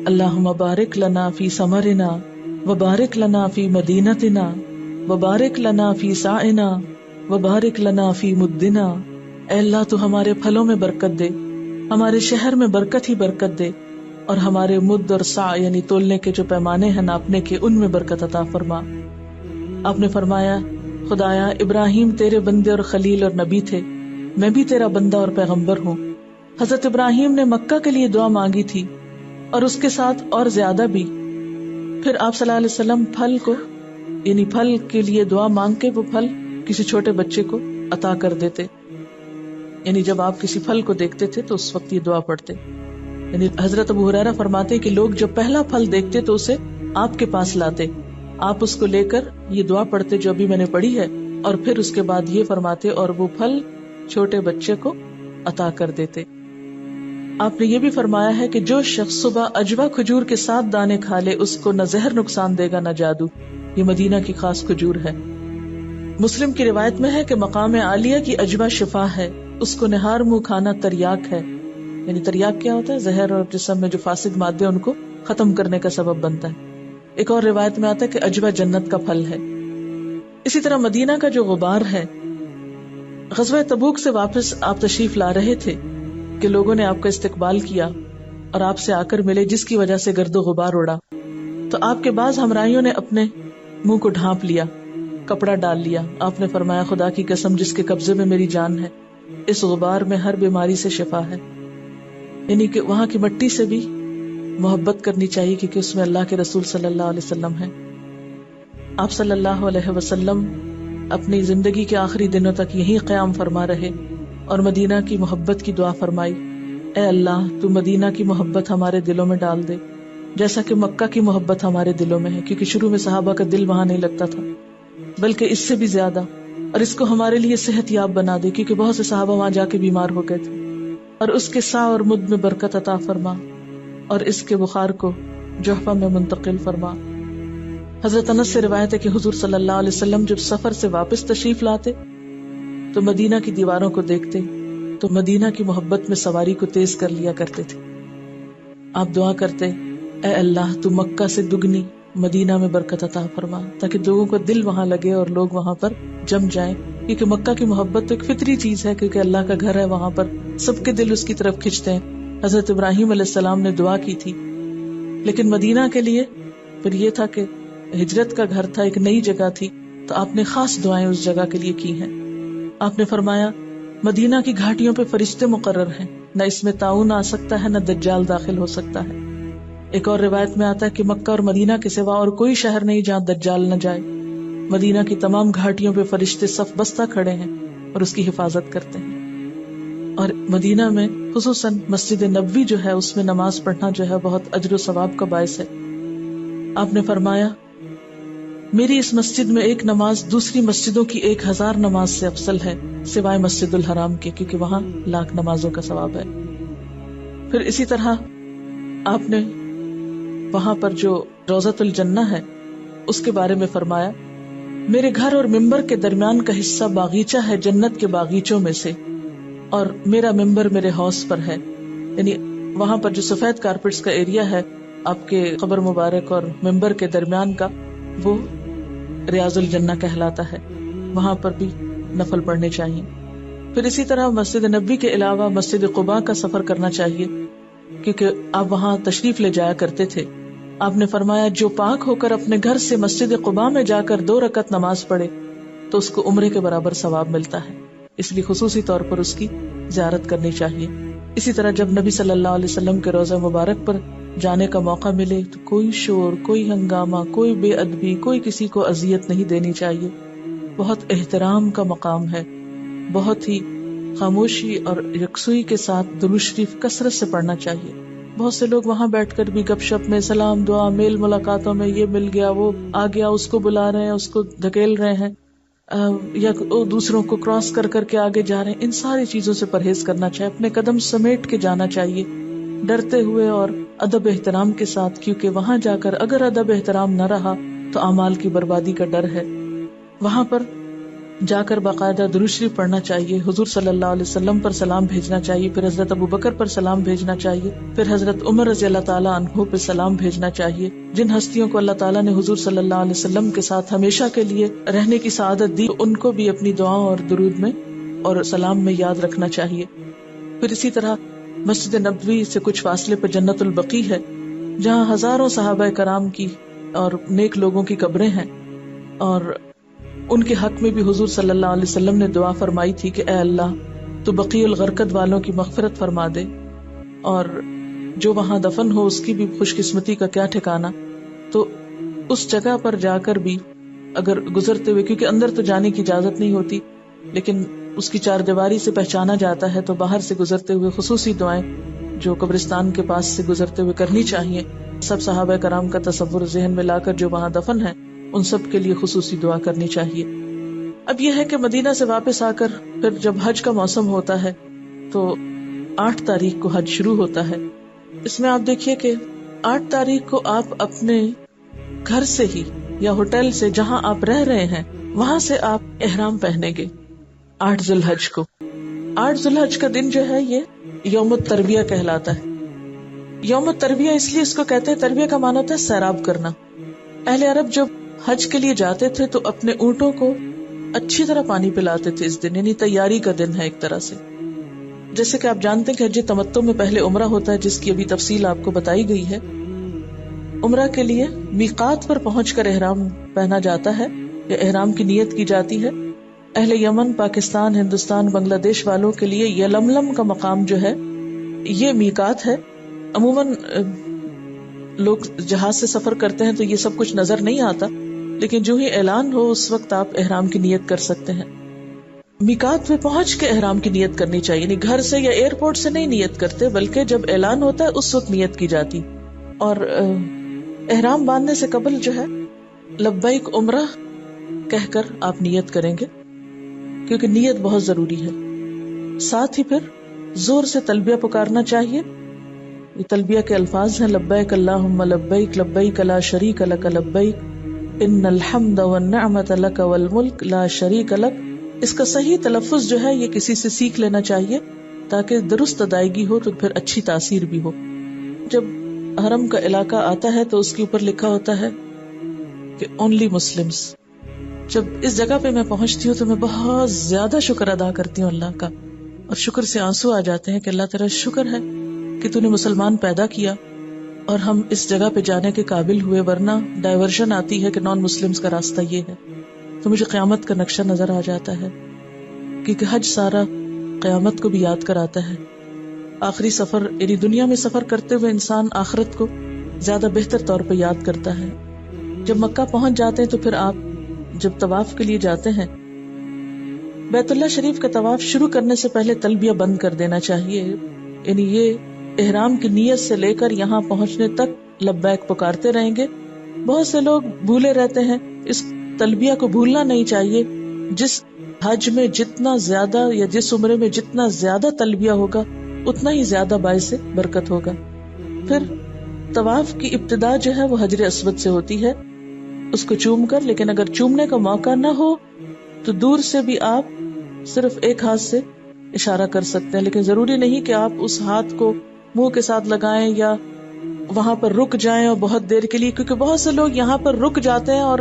اللہم بارک لنا فی ثمرنا وبارک لنا فی مدینتنا وبارک لنا فی ساعنا وبارک لنا فی مدنا۔ اے اللہ تو ہمارے پھلوں میں برکت دے، ہمارے شہر میں برکت ہی برکت دے، اور ہمارے مد اور سا یعنی تولنے کے جو پیمانے ہیں ناپنے کے ان میں برکت عطا فرما۔ آپ نے فرمایا خدایا ابراہیم تیرے بندے اور خلیل اور نبی تھے، میں بھی تیرا بندہ اور پیغمبر ہوں۔ حضرت ابراہیم نے مکہ کے لیے دعا مانگی تھی اور اس کے ساتھ اور زیادہ بھی۔ پھر آپ صلی اللہ علیہ وسلم پھل کو یعنی پھل کے لیے دعا مانگ کے وہ پھل کسی چھوٹے بچے کو عطا کر دیتے، یعنی جب آپ کسی پھل کو دیکھتے تھے تو اس وقت یہ دعا پڑھتے۔ یعنی حضرت ابو ہریرہ فرماتے کہ لوگ جب پہلا پھل دیکھتے تو اسے آپ کے پاس لاتے، آپ اس کو لے کر یہ دعا پڑھتے جو ابھی میں نے پڑھی ہے، اور پھر اس کے بعد یہ فرماتے اور وہ پھل چھوٹے بچے کو عطا کر دیتے۔ آپ نے یہ بھی فرمایا ہے کہ جو شخص صبح اجوا کھجور کے 7 دانے کھا لے اس کو نہ زہر نقصان دے گا نہ جادو۔ یہ مدینہ کی خاص کھجور ہے۔ مسلم کی روایت میں ہے کہ مقام عالیہ کی اجوا شفا ہے، اس کو نہار منہ کھانا تریاک ہے۔ یعنی تریاک کیا ہوتا ہے؟ زہر اور جسم میں جو فاسد مادے ان کو ختم کرنے کا سبب بنتا ہے۔ ایک اور روایت میں آتا ہے کہ اجوا جنت کا پھل ہے۔ اسی طرح مدینہ کا جو غبار ہے، غزوہ تبوک سے واپس آپ تشریف لا رہے تھے کہ لوگوں نے آپ کا استقبال کیا اور آپ سے آ کر ملے، جس کی وجہ سے گرد و غبار اڑا، تو آپ کے بعض ہمراہیوں نے اپنے منہ کو ڈھانپ لیا، کپڑا ڈال لیا۔ آپ نے فرمایا خدا کی قسم جس کے قبضے میں میری جان ہے، اس غبار میں ہر بیماری سے شفا ہے۔ یعنی کہ وہاں کی مٹی سے بھی محبت کرنی چاہیے کیونکہ اس میں اللہ کے رسول صلی اللہ علیہ وسلم ہے۔ آپ صلی اللہ علیہ وسلم اپنی زندگی کے آخری دنوں تک یہی قیام فرما رہے اور مدینہ کی محبت کی دعا فرمائی، اے اللہ تو مدینہ کی محبت ہمارے دلوں میں ڈال دے جیسا کہ مکہ کی محبت ہمارے دلوں میں ہے، کیونکہ شروع میں صحابہ کا دل وہاں نہیں لگتا تھا بلکہ اس سے بھی زیادہ، اور اس کو ہمارے لیے صحت یاب بنا دے کیونکہ بہت سے صحابہ وہاں جا کے بیمار ہو گئے تھے، اور اس کے سا اور مد میں برکت عطا فرما اور اس کے بخار کو جحفہ میں منتقل فرما۔ حضرت انس سے روایت ہے کہ حضور صلی اللہ علیہ وسلم جب سفر سے واپس تشریف لاتے تو مدینہ کی دیواروں کو دیکھتے تو مدینہ کی محبت میں سواری کو تیز کر لیا کرتے تھے۔ آپ دعا کرتے، اے اللہ تو مکہ سے دگنی مدینہ میں برکت عطا فرما تاکہ لوگوں کو دل وہاں لگے اور لوگ وہاں پر جم جائیں، کیونکہ مکہ کی محبت تو ایک فطری چیز ہے کیونکہ اللہ کا گھر ہے، وہاں پر سب کے دل اس کی طرف کھنچتے ہیں۔ حضرت ابراہیم علیہ السلام نے دعا کی تھی، لیکن مدینہ کے لیے پھر یہ تھا کہ ہجرت کا گھر تھا، ایک نئی جگہ تھی، تو آپ نے خاص دعائیں اس جگہ کے لیے کی ہیں۔ آپ نے فرمایا مدینہ کی گھاٹیوں پہ فرشتے مقرر ہیں، نہ اس میں طاعون آ سکتا ہے نہ دجال داخل ہو سکتا ہے۔ ایک اور روایت میں آتا ہے کہ مکہ اور مدینہ کے سوا اور کوئی شہر نہیں جہاں دجال نہ جائے۔ مدینہ کی تمام گھاٹیوں پہ فرشتے صف بستہ کھڑے ہیں اور اس کی حفاظت کرتے ہیں، اور مدینہ میں خصوصاً مسجد نبوی جو ہے اس میں نماز پڑھنا جو ہے بہت اجر و ثواب کا باعث ہے۔ آپ نے فرمایا میری اس مسجد میں ایک نماز دوسری مسجدوں کی 1000 نماز سے افضل ہے سوائے مسجد الحرام کے، کیونکہ وہاں 1,00,000 نمازوں کا ثواب ہے۔ پھر اسی طرح آپ نے وہاں پر جو روضۃ الجنہ ہے اس کے بارے میں فرمایا میرے گھر اور ممبر کے درمیان کا حصہ باغیچہ ہے جنت کے باغیچوں میں سے، اور میرا ممبر میرے حوض پر ہے۔ یعنی وہاں پر جو سفید کارپٹس کا ایریا ہے آپ کے قبر مبارک اور ممبر کے درمیان کا، وہ ریاض الجنہ کہلاتا ہے، وہاں پر بھی نفل پڑھنے چاہیے۔ پھر اسی طرح مسجد نبوی کے علاوہ مسجد قباء کا سفر کرنا چاہیے کیونکہ آپ وہاں تشریف لے جایا کرتے تھے۔ آپ نے فرمایا جو پاک ہو کر اپنے گھر سے مسجد قباء میں جا کر 2 رکعت نماز پڑھے تو اس کو عمرے کے برابر ثواب ملتا ہے، اس لیے خصوصی طور پر اس کی زیارت کرنی چاہیے۔ اسی طرح جب نبی صلی اللہ علیہ وسلم کے روضہ مبارک پر جانے کا موقع ملے تو کوئی شور، کوئی ہنگامہ، کوئی بے ادبی، کوئی کسی کو اذیت نہیں دینی چاہیے۔ بہت احترام کا مقام ہے، بہت ہی خاموشی اور یکسوئی کے ساتھ درود شریف کثرت سے پڑھنا چاہیے. بہت سے لوگ وہاں بیٹھ کر بھی گپ شپ میں، سلام دعا، میل ملاقاتوں میں یہ مل گیا وہ آ گیا، اس کو بلا رہے ہیں، اس کو دھکیل رہے ہیں، یا دوسروں کو کراس کر کر کے آگے جا رہے ہیں. ان ساری چیزوں سے پرہیز کرنا چاہیے. اپنے قدم سمیٹ کے جانا چاہیے، ڈرتے ہوئے اور ادب احترام کے ساتھ، کیونکہ وہاں جا کر اگر ادب احترام نہ رہا تو اعمال کی بربادی کا ڈر ہے. وہاں پر جا کر باقاعدہ درود شریف پڑھنا چاہیے، حضور صلی اللہ علیہ وسلم پر سلام بھیجنا چاہیے، پھر حضرت ابوبکر پر سلام بھیجنا چاہیے، پھر حضرت عمر رضی اللہ تعالیٰ عنہ پہ سلام بھیجنا چاہیے. جن ہستیوں کو اللہ تعالیٰ نے حضور صلی اللہ علیہ وسلم کے ساتھ ہمیشہ کے لیے رہنے کی سعادت دی، ان کو بھی اپنی دعاؤں اور درود میں اور سلام میں یاد رکھنا چاہیے. پھر اسی طرح مسجد نبوی سے کچھ فاصلے پر جنت البقیع ہے، جہاں ہزاروں صحابہ کرام کی اور نیک لوگوں کی قبریں ہیں، اور ان کے حق میں بھی حضور صلی اللہ علیہ وسلم نے دعا فرمائی تھی کہ اے اللہ تو بقیع الغرقد والوں کی مغفرت فرما دے، اور جو وہاں دفن ہو اس کی بھی خوش قسمتی کا کیا ٹھکانہ. تو اس جگہ پر جا کر بھی اگر گزرتے ہوئے، کیونکہ اندر تو جانے کی اجازت نہیں ہوتی لیکن اس کی چار دیواری سے پہچانا جاتا ہے، تو باہر سے گزرتے ہوئے خصوصی دعائیں جو قبرستان کے پاس سے گزرتے ہوئے کرنی چاہیے. سب صحابہ کرام کا تصور ذہن میں لا کر جو وہاں دفن ہیں ان سب کے لیے خصوصی دعا کرنی چاہیے. اب یہ ہے کہ مدینہ سے واپس آ کر پھر جب حج کا موسم ہوتا ہے تو 8 تاریخ کو حج شروع ہوتا ہے. اس میں آپ دیکھیے کہ 8 تاریخ کو آپ اپنے گھر سے ہی یا ہوٹل سے جہاں آپ رہ رہے ہیں وہاں سے آپ احرام پہنیں گے 8 ذی الحج کو. 8 ذی الحج کا دن جو ہے یہ یوم الترویہ کہلاتا ہے. یوم الترویہ اس لیے اس کو کہتے ہیں، ترویہ کا معنی ہوتا ہے سیراب کرنا. اہل عرب جب حج کے لیے جاتے تھے تو اپنے اونٹوں کو اچھی طرح پانی پلاتے تھے اس دن، یعنی تیاری کا دن ہے ایک طرح سے. جیسے کہ آپ جانتے ہیں کہ حج تمتع میں پہلے عمرہ ہوتا ہے جس کی ابھی تفصیل آپ کو بتائی گئی ہے. عمرہ کے لیے میقات پر پہنچ کر احرام پہنا جاتا ہے یا احرام کی نیت کی جاتی ہے. اہل یمن، پاکستان، ہندوستان، بنگلہ دیش والوں کے لیے یلملم کا مقام جو ہے یہ میقات ہے. عموماً لوگ جہاز سے سفر کرتے ہیں تو یہ سب کچھ نظر نہیں آتا، لیکن جو ہی اعلان ہو اس وقت آپ احرام کی نیت کر سکتے ہیں. میقات پہ پہنچ کے احرام کی نیت کرنی چاہیے، یعنی گھر سے یا ایئرپورٹ سے نہیں نیت کرتے بلکہ جب اعلان ہوتا ہے اس وقت نیت کی جاتی. اور احرام باندھنے سے قبل جو ہے لبیک عمرہ کہہ کر آپ نیت کریں گے، کیونکہ نیت بہت ضروری ہے. ساتھ ہی پھر زور سے تلبیہ پکارنا چاہیے. یہ تلبیہ کے الفاظ ہیں لبیک اللہم لبیک لبیک لا شریک لک لبیک ان الحمد والنعمت لک والملک لا شریک لک. اس کا صحیح تلفظ جو ہے یہ کسی سے سیکھ لینا چاہیے تاکہ درست ادائیگی ہو تو پھر اچھی تاثیر بھی ہو. جب حرم کا علاقہ آتا ہے تو اس کے اوپر لکھا ہوتا ہے کہ اونلی مسلمز. جب اس جگہ پہ میں پہنچتی ہوں تو میں بہت زیادہ شکر ادا کرتی ہوں اللہ کا، اور شکر سے آنسو آ جاتے ہیں کہ اللہ تیرا شکر ہے کہ تو نے مسلمان پیدا کیا اور ہم اس جگہ پہ جانے کے قابل ہوئے، ورنہ ڈائیورژن آتی ہے کہ نان مسلمز کا راستہ یہ ہے. تو مجھے قیامت کا نقشہ نظر آ جاتا ہے، کیونکہ حج سارا قیامت کو بھی یاد کراتا ہے. آخری سفر، یعنی دنیا میں سفر کرتے ہوئے انسان آخرت کو زیادہ بہتر طور پہ یاد کرتا ہے. جب مکہ پہنچ جاتے ہیں تو پھر آپ جب طواف کے لیے جاتے ہیں، بیت اللہ شریف کا طواف شروع کرنے سے پہلے تلبیہ بند کر دینا چاہیے. یعنی یہ احرام کی نیت سے لے کر یہاں پہنچنے تک لبیک پکارتے رہیں گے. بہت سے لوگ بھولے رہتے ہیں، اس تلبیہ کو بھولنا نہیں چاہیے. جس حج میں جتنا زیادہ یا جس عمرے میں جتنا زیادہ تلبیہ ہوگا اتنا ہی زیادہ باعث برکت ہوگا. پھر طواف کی ابتدا جو ہے وہ حجر اسود سے ہوتی ہے، اس کو چوم کر. لیکن اگر چومنے کا موقع نہ ہو تو دور سے بھی آپ صرف ایک ہاتھ سے اشارہ کر سکتے ہیں، لیکن ضروری نہیں کہ آپ اس ہاتھ کو منہ کے ساتھ لگائیں یا وہاں پر رک جائیں اور بہت دیر کے لیے، کیونکہ بہت سے لوگ یہاں پر رک جاتے ہیں اور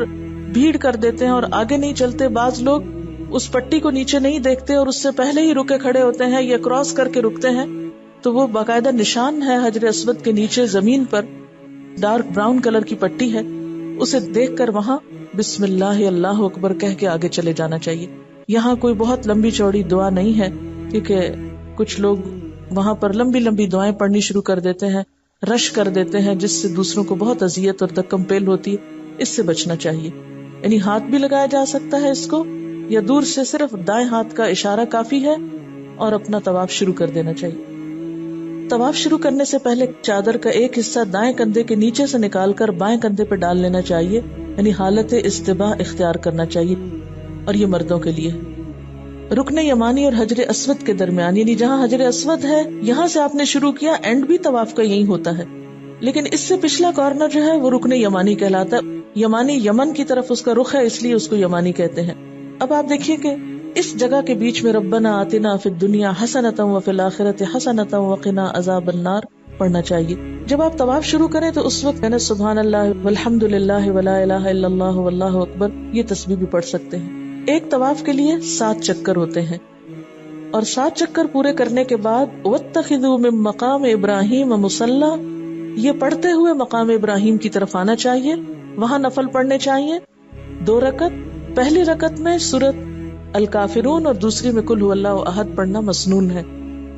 بھیڑ کر دیتے ہیں اور آگے نہیں چلتے. بعض لوگ اس پٹی کو نیچے نہیں دیکھتے اور اس سے پہلے ہی رکے کھڑے ہوتے ہیں یا کراس کر کے رکتے ہیں. تو وہ باقاعدہ نشان ہے حجر اسود کے نیچے زمین پر، ڈارک براؤن کلر کی پٹی ہے، اسے دیکھ کر وہاں بسم اللہ اللہ اکبر کہہ کے آگے چلے جانا چاہیے. یہاں کوئی بہت لمبی چوڑی دعا نہیں ہے، کیونکہ کچھ لوگ وہاں پر لمبی لمبی دعائیں پڑھنی شروع کر دیتے ہیں، رش کر دیتے ہیں، جس سے دوسروں کو بہت اذیت اور دکم پیل ہوتی ہے. اس سے بچنا چاہیے. یعنی ہاتھ بھی لگایا جا سکتا ہے اس کو، یا دور سے صرف دائیں ہاتھ کا اشارہ کافی ہے اور اپنا طواف شروع کر دینا چاہیے. طواف شروع کرنے سے پہلے چادر کا ایک حصہ دائیں کندھے کے نیچے سے نکال کر بائیں کندھے پہ ڈال لینا چاہیے، یعنی حالت استباح اختیار کرنا چاہیے، اور یہ مردوں کے لیے. رکن یمانی اور حجر اسود کے درمیان، یعنی جہاں حجر اسود ہے یہاں سے آپ نے شروع کیا، اینڈ بھی طواف کا یہی ہوتا ہے، لیکن اس سے پچھلا کارنر جو ہے وہ رکن یمانی کہلاتا ہے. یمانی یمن کی طرف اس کا رخ ہے، اس لیے اس کو یمانی کہتے ہیں. اب آپ دیکھیے کہ اس جگہ کے بیچ میں ربنا آتنا فی الدنیا حسنۃ وفی الآخرۃ حسنۃ وقنا عذاب النار پڑھنا چاہیے. جب آپ طواف شروع کریں تو اس وقت سبحان اللہ والحمد للہ ولا الہ الا اللہ واللہ اکبر یہ تسبیح بھی پڑھ سکتے ہیں. ایک طواف کے لیے 7 چکر ہوتے ہیں، اور 7 چکر پورے کرنے کے بعد واتخذوا من مقام ابراہیم مصلی، یہ پڑھتے ہوئے مقام ابراہیم کی طرف آنا چاہیے. وہاں نفل پڑھنے چاہیے 2 رکعت. پہلی رکعت میں سورۃ الکافرون اور دوسری میں قل هو اللہ احد پڑھنا مسنون ہے.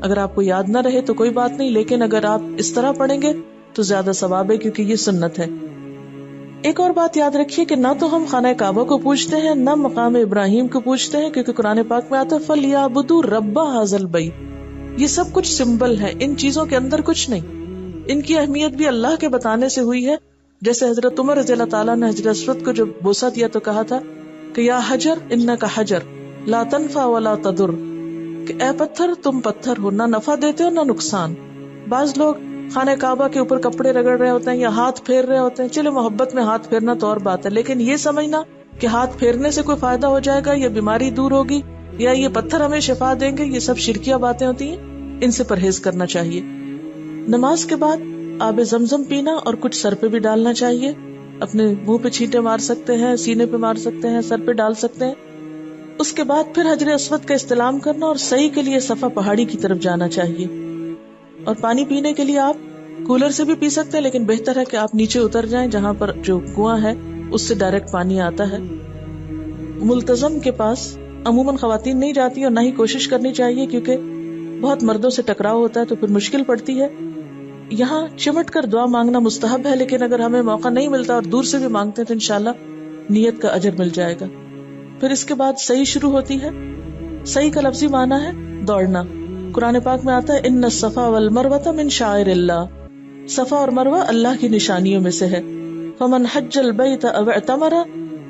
اگر آپ کو یاد نہ رہے تو کوئی بات نہیں، لیکن اگر آپ اس طرح پڑھیں گے تو زیادہ ثواب ہے، کیونکہ یہ سنت ہے. ایک اور بات یاد رکھیے کہ نہ تو ہم خانہ کعبہ کو پوجتے ہیں نہ مقام ابراہیم کو پوجتے ہیں، کیونکہ قرآن پاک میں آتا ہے فَلْيَعْبُدُوا رَبَّ هَٰذَا الْبَيْتِ. یہ سب کچھ سمبل ہے، ان چیزوں کے اندر کچھ نہیں. ان کی اہمیت بھی اللہ کے بتانے سے ہوئی ہے. جیسے حضرت عمر رضی اللہ تعالیٰ نے حجر اسود کو جب بوسہ دیا تو کہا تھا کہ یا حجر انک حجر لا تنفع ولا تضر، کہ اے پتھر تم پتھر ہو، نہ نفع دیتے ہو نہ نقصان. بعض لوگ خانہ کعبہ کے اوپر کپڑے رگڑ رہے ہوتے ہیں یا ہاتھ پھیر رہے ہوتے ہیں. چلے محبت میں ہاتھ پھیرنا تو اور بات ہے، لیکن یہ سمجھنا کہ ہاتھ پھیرنے سے کوئی فائدہ ہو جائے گا یا بیماری دور ہوگی یا یہ پتھر ہمیں شفا دیں گے، یہ سب شرکیہ باتیں ہوتی ہیں. ان سے پرہیز کرنا چاہیے. نماز کے بعد آب زمزم پینا اور کچھ سر پہ بھی ڈالنا چاہیے. اپنے منہ پہ چھینٹے مار سکتے ہیں، سینے پہ مار سکتے ہیں، سر پہ ڈال سکتے ہیں. اس کے بعد پھر حجر اسود کا استلام کرنا اور صحیح کے لیے صفا پہاڑی کی طرف جانا چاہیے. اور پانی پینے کے لیے آپ کولر سے بھی پی سکتے ہیں، لیکن بہتر ہے کہ آپ نیچے اتر جائیں جہاں پر جو کنواں ہے اس سے ڈائریکٹ پانی آتا ہے. ملتزم کے پاس عموماً خواتین نہیں جاتی اور نہ ہی کوشش کرنی چاہیے، کیونکہ بہت مردوں سے ٹکراؤ ہوتا ہے تو پھر مشکل پڑتی ہے. یہاں چمٹ کر دعا مانگنا مستحب ہے، لیکن اگر ہمیں موقع نہیں ملتا اور دور سے بھی مانگتے ہیں تو انشاءاللہ نیت کا اجر مل جائے گا. پھر اس کے بعد صحیح شروع ہوتی ہے. صحیح کا لفظی معنی ہے دوڑنا. قرآن پاک میں آتا ہے ان الصفا والمروۃ من شعائر اللہ، صفا اور مروہ اللہ کی نشانیوں میں سے ہے. فمن حج البیت او اعتمر،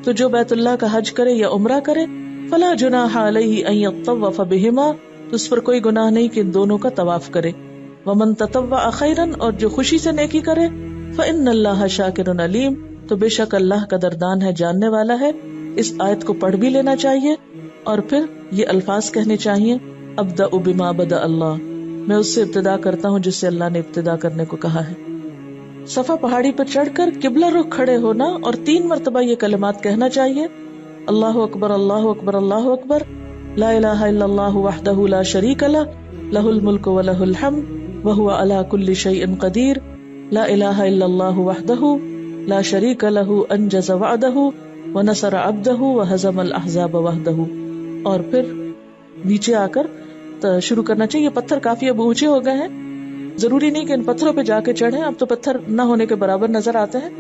تو جو بیت اللہ کا حج کرے یا عمرہ کرے، فلا جناح علیہ ان یطوف بہما، تو اس پر کوئی گناہ نہیں کہ ان دونوں کا طواف کرے. ومن تطوع خیرا، اور جو خوشی سے نیکی کرے، فإن اللہ شاکر علیم، تو بے شک اللہ قدردان ہے، جاننے والا ہے. اس آیت کو پڑھ بھی لینا چاہیے اور پھر یہ الفاظ کہنے چاہیے ابدأ بما بدأ اللہ، میں اس سے ابتدا کرتا ہوں جس سے اللہ نے ابتدا کرنے کو کہا ہے. صفا پہاڑی پر چڑھ کر قبلہ رخ کھڑے ہونا اور 3 مرتبہ یہ کلمات کہنا چاہیے اللہ اکبر اللہ اکبر اللہ اکبر، لا الہ الا اللہ وحدہ لا شریک لہ، لہ الملک ولہ الحمد وہو علی کل شیء قدیر، لا الہ الا اللہ وحدہ لا شریک لہ انجز وعدہ ونصر عبدہ وہزم الاحزاب وحدہ. اور پھر نیچے آ کر شروع کرنا چاہیے. یہ پتھر کافی اب اونچے ہو گئے ہیں، ضروری نہیں کہ ان پتھروں پہ جا کے چڑھیں، اب تو پتھر نہ ہونے کے برابر نظر آتے ہیں.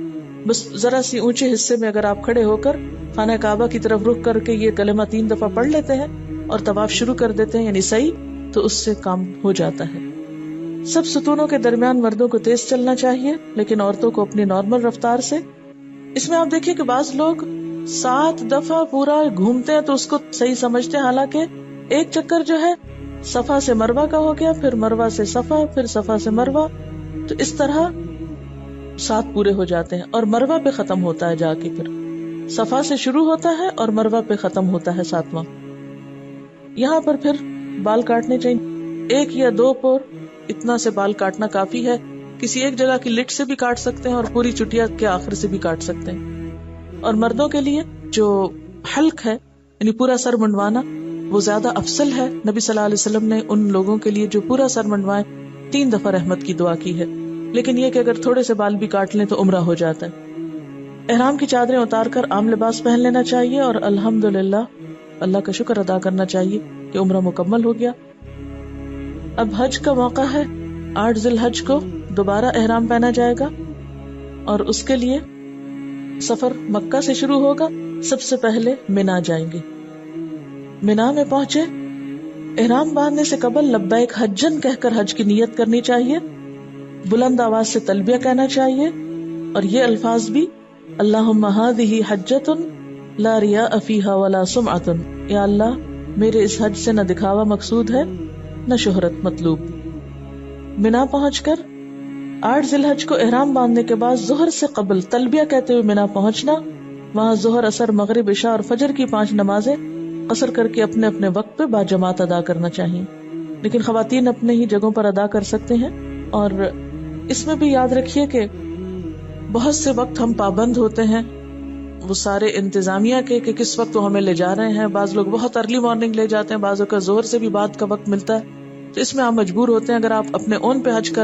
بس ذرا سی اونچے حصے میں اگر آپ کھڑے ہو کر خانہ کعبہ کی طرف رخ کر کے یہ کلمہ 3 دفعہ پڑھ لیتے ہیں اور طواف شروع کر دیتے ہیں، یعنی صحیح، تو اس سے کام ہو جاتا ہے. سب ستونوں کے درمیان مردوں کو تیز چلنا چاہیے، لیکن عورتوں کو اپنی نارمل رفتار سے. اس میں آپ دیکھیے کہ بعض لوگ 7 دفعہ پورا گھومتے ہیں تو اس کو صحیح سمجھتے ہیں، حالانکہ ایک چکر جو ہے صفا سے مروہ کا ہو گیا، پھر مروہ سے صفا، پھر صفا سے مروہ، تو اس طرح 7 پورے ہو جاتے ہیں. اور مروہ پہ ختم ہوتا ہے جا کے، پھر صفا سے شروع ہوتا ہے اور مروہ پہ ختم ہوتا ہے 7واں. یہاں پر پھر بال کاٹنے چاہیے، 1 یا 2 پور اتنا سے بال کاٹنا کافی ہے. کسی ایک جگہ کی لٹ سے بھی کاٹ سکتے ہیں اور پوری چٹیا کے آخر سے بھی کاٹ سکتے ہیں. اور مردوں کے لیے جو حلق ہے یعنی پورا سر منڈوانا وہ زیادہ افضل ہے. نبی صلی اللہ علیہ وسلم نے ان لوگوں کے لیے جو پورا سر منڈوائیں 3 دفعہ رحمت کی دعا کی ہے، لیکن یہ کہ اگر تھوڑے سے بال بھی کاٹ لیں تو عمرہ ہو جاتا ہے. احرام کی چادریں اتار کر عام لباس پہن لینا چاہیے اور الحمدللہ اللہ کا شکر ادا کرنا چاہیے کہ عمرہ مکمل ہو گیا. اب حج کا موقع ہے. 8 ذی الحج کو دوبارہ احرام پہنا جائے گا اور اس کے لیے سفر مکہ سے شروع ہوگا. سب سے پہلے مینا جائیں گے. مینا میں پہنچے احرام باندھنے سے قبل لبیک حجن کہہ کر حج کی نیت کرنی چاہیے، بلند آواز سے تلبیہ کہنا چاہیے، اور یہ الفاظ بھی اللہم ہذہ حجۃ لا ریاء فیہا ولا سمعۃ، یا اللہ میرے اس حج سے نہ دکھاوا مقصود ہے نہ شہرت مطلوب۔ منا پہنچ کر 8 ذی الحج کو احرام باندھنے کے بعد ظہر سے قبل تلبیہ کہتے ہوئے منا پہنچنا، وہاں ظہر، عصر، مغرب، عشاء اور فجر کی 5 نمازیں قصر کر کے اپنے اپنے وقت پہ باجماعت ادا کرنا چاہیے، لیکن خواتین اپنے ہی جگہوں پر ادا کر سکتے ہیں۔ اور اس میں بھی یاد رکھیے کہ بہت سے وقت ہم پابند ہوتے ہیں، وہ سارے انتظامیہ کے کہ کس وقت وہ ہمیں لے جا رہے ہیں، بعض لوگ بہت ارلی مارننگ لے جاتے ہیں، بعضوں کا ظہر سے بھی بعد کا وقت ملتا ہے، تو اس میں آپ مجبور ہوتے ہیں۔ اگر آپ اپنے اون پہ حج کر